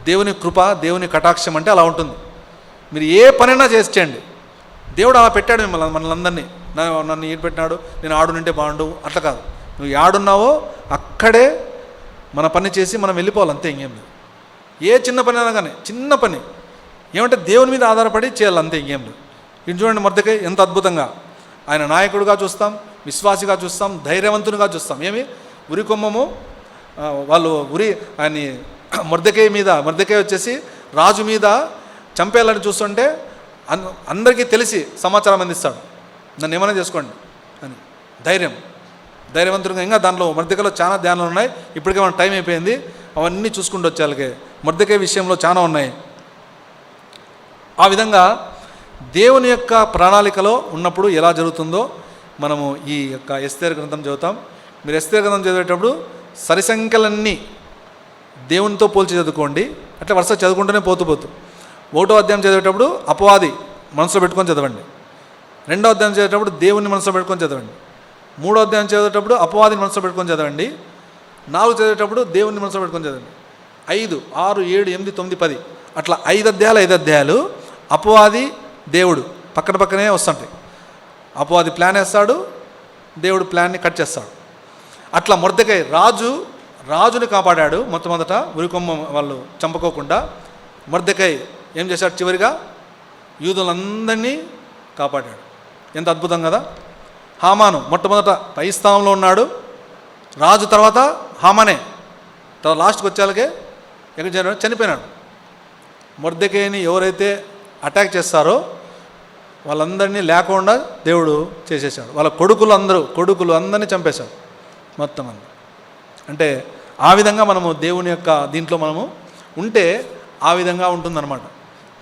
దేవుని కృప, దేవుని కటాక్షం అంటే అలా ఉంటుంది. మీరు ఏ పనైనా చేసేయండి, దేవుడు అలా పెట్టాడు మనల్ని. నన్ను ఏడు పెట్టినాడు, నేను ఆడునంటే బాగుండు, అట్లా కాదు. నువ్వు ఆడున్నావో అక్కడే మన పని చేసి మనం వెళ్ళిపోవాలి, అంతే, ఇంకేం లేదు. ఏ చిన్న పని అయినా కానీ, చిన్న పని ఏమంటే దేవుని మీద ఆధారపడి చేయాలి, అంతే, ఇంకేం లేదు. ఇది చూడండి, మొర్దెకై ఎంత అద్భుతంగా ఆయన నాయకుడిగా చూస్తాం, విశ్వాసిగా చూస్తాం, ధైర్యవంతునిగా చూస్తాం. ఉరి కొమ్మము వాళ్ళు ఆయన మొర్దెకై వచ్చేసి రాజు మీద చంపేయాలని చూస్తుంటే అందరికీ తెలిసి సమాచారం అందిస్తాడు, నన్ను ఏమైనా చేసుకోండి అని. ధైర్యవంతునిగా. ఇంకా దాంట్లో మొర్దెకైలో చాలా ధ్యానాలు ఉన్నాయి. ఇప్పటికే మన టైం అయిపోయింది, అవన్నీ చూసుకుంటూ వచ్చేళ్ళకే మొర్దెకై విషయంలో చాలా ఉన్నాయి. ఆ విధంగా దేవుని యొక్క ప్రణాళికలో ఉన్నప్పుడు ఎలా జరుగుతుందో మనము ఈ యొక్క ఎస్తేరు గ్రంథం చదువుతాం. మీరు ఎస్తేరు గ్రంథం చదివేటప్పుడు సరిసంఖ్యలన్నీ దేవునితో పోల్చి చదువుకోండి. అట్లా వరుస చదువుకుంటూనే పోతూ 1వ అధ్యాయం చదివేటప్పుడు అపవాది మనసులో పెట్టుకొని చదవండి. 2వ అధ్యాయం చదివేటప్పుడు దేవుని మనసులో పెట్టుకొని చదవండి. 3వ అధ్యాయం చదివేటప్పుడు అపవాదిని మనసులో పెట్టుకొని చదవండి. 4 చదివేటప్పుడు దేవుని మనసులో పెట్టుకొని చదవండి. 5, 6, 7, 8, 9, 10 అట్లా 5 అధ్యాయాలు అపవాది, దేవుడు పక్కనే వస్తుంటాయి. అపవాది ప్లాన్ వేస్తాడు, దేవుడు ప్లాన్ని కట్ చేస్తాడు. అట్లా మొర్దెకై రాజుని కాపాడాడు. మొట్టమొదట ఉరికొమ్మ వాళ్ళు చంపుకోకుండా మొర్దెకై ఏం చేశాడు? చివరిగా యూదులందరినీ కాపాడాడు. ఎంత అద్భుతం కదా! హామాను మొట్టమొదట పై స్థానంలో ఉన్నాడు, రాజు తర్వాత హామానే, తర్వాత లాస్ట్కి వచ్చేళ్ళకే ఎక్కడ చనిపోయినాడు. మొర్దెకైని ఎవరైతే అటాక్ చేస్తారో వాళ్ళందరినీ లేకుండా దేవుడు చేసేసాడు. వాళ్ళ కొడుకులు అందరినీ చంపేశాడు మొత్తం అంతా. అంటే ఆ విధంగా మనము దేవుని యొక్క దీంట్లో మనము ఉంటే ఆ విధంగా ఉంటుందన్నమాట.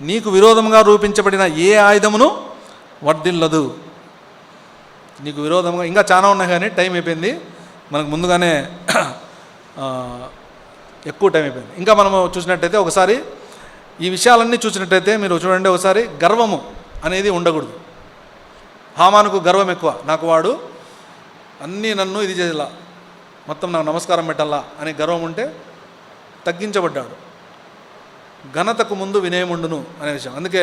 నీకు విరోధంగా రూపించబడిన ఏ ఆయుధమును వర్ధిల్లదు. నీకు విరోధంగా ఇంకా చాలా ఉన్నాయి, కానీ టైం అయిపోయింది మనకు, ముందుగానే ఎక్కువ టైం అయిపోయింది. ఇంకా మనము చూసినట్టయితే ఒకసారి ఈ విషయాలన్నీ చూసినట్టయితే మీరు చూడండి, ఒకసారి గర్వము అనేది ఉండకూడదు. హామానుకు గర్వం ఎక్కువ, నాకు వాడు అన్నీ నన్ను ఇది చేయాల, మొత్తం నాకు నమస్కారం పెట్టాలా అనే గర్వం ఉంటే తగ్గించబడ్డాడు. ఘనతకు ముందు వినయం ఉండును అనే విషయం. అందుకే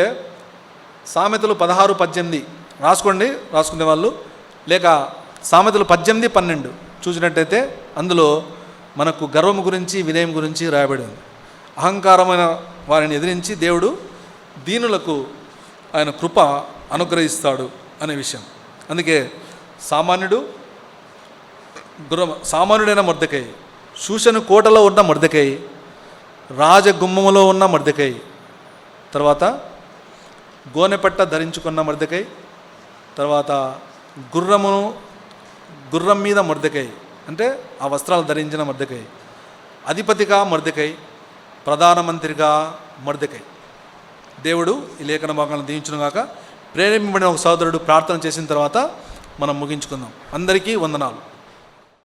సామెతలు 16-18 రాసుకునే వాళ్ళు, లేక సామెతలు 18-12 చూసినట్టయితే అందులో మనకు గర్వం గురించి వినయం గురించి రాయబడి ఉంది. అహంకారమైన వారిని ఎదిరించి దేవుడు దీనులకు ఆయన కృప అనుగ్రహిస్తాడు అనే విషయం. అందుకే సామాన్యుడైన మొర్దెకై, షూషను కోటలో ఉన్న మొర్దెకై, రాజగుమ్మములో ఉన్న మొర్దెకై, తర్వాత గోనెపట్ట ధరించుకున్న మొర్దెకై, తర్వాత గుర్రం మీద మొర్దెకై అంటే ఆ వస్త్రాలు ధరించిన మొర్దెకై, అధిపతిగా మొర్దెకై, ప్రధానమంత్రిగా మొర్దెకై. దేవుడు ఈ లేఖన భాగాలను దీవించును గాక. ప్రేరేపింపబడిన ఒక సోదరుడు ప్రార్థన చేసిన తర్వాత మనం ముగించుకుందాం. అందరికీ వందనాలు.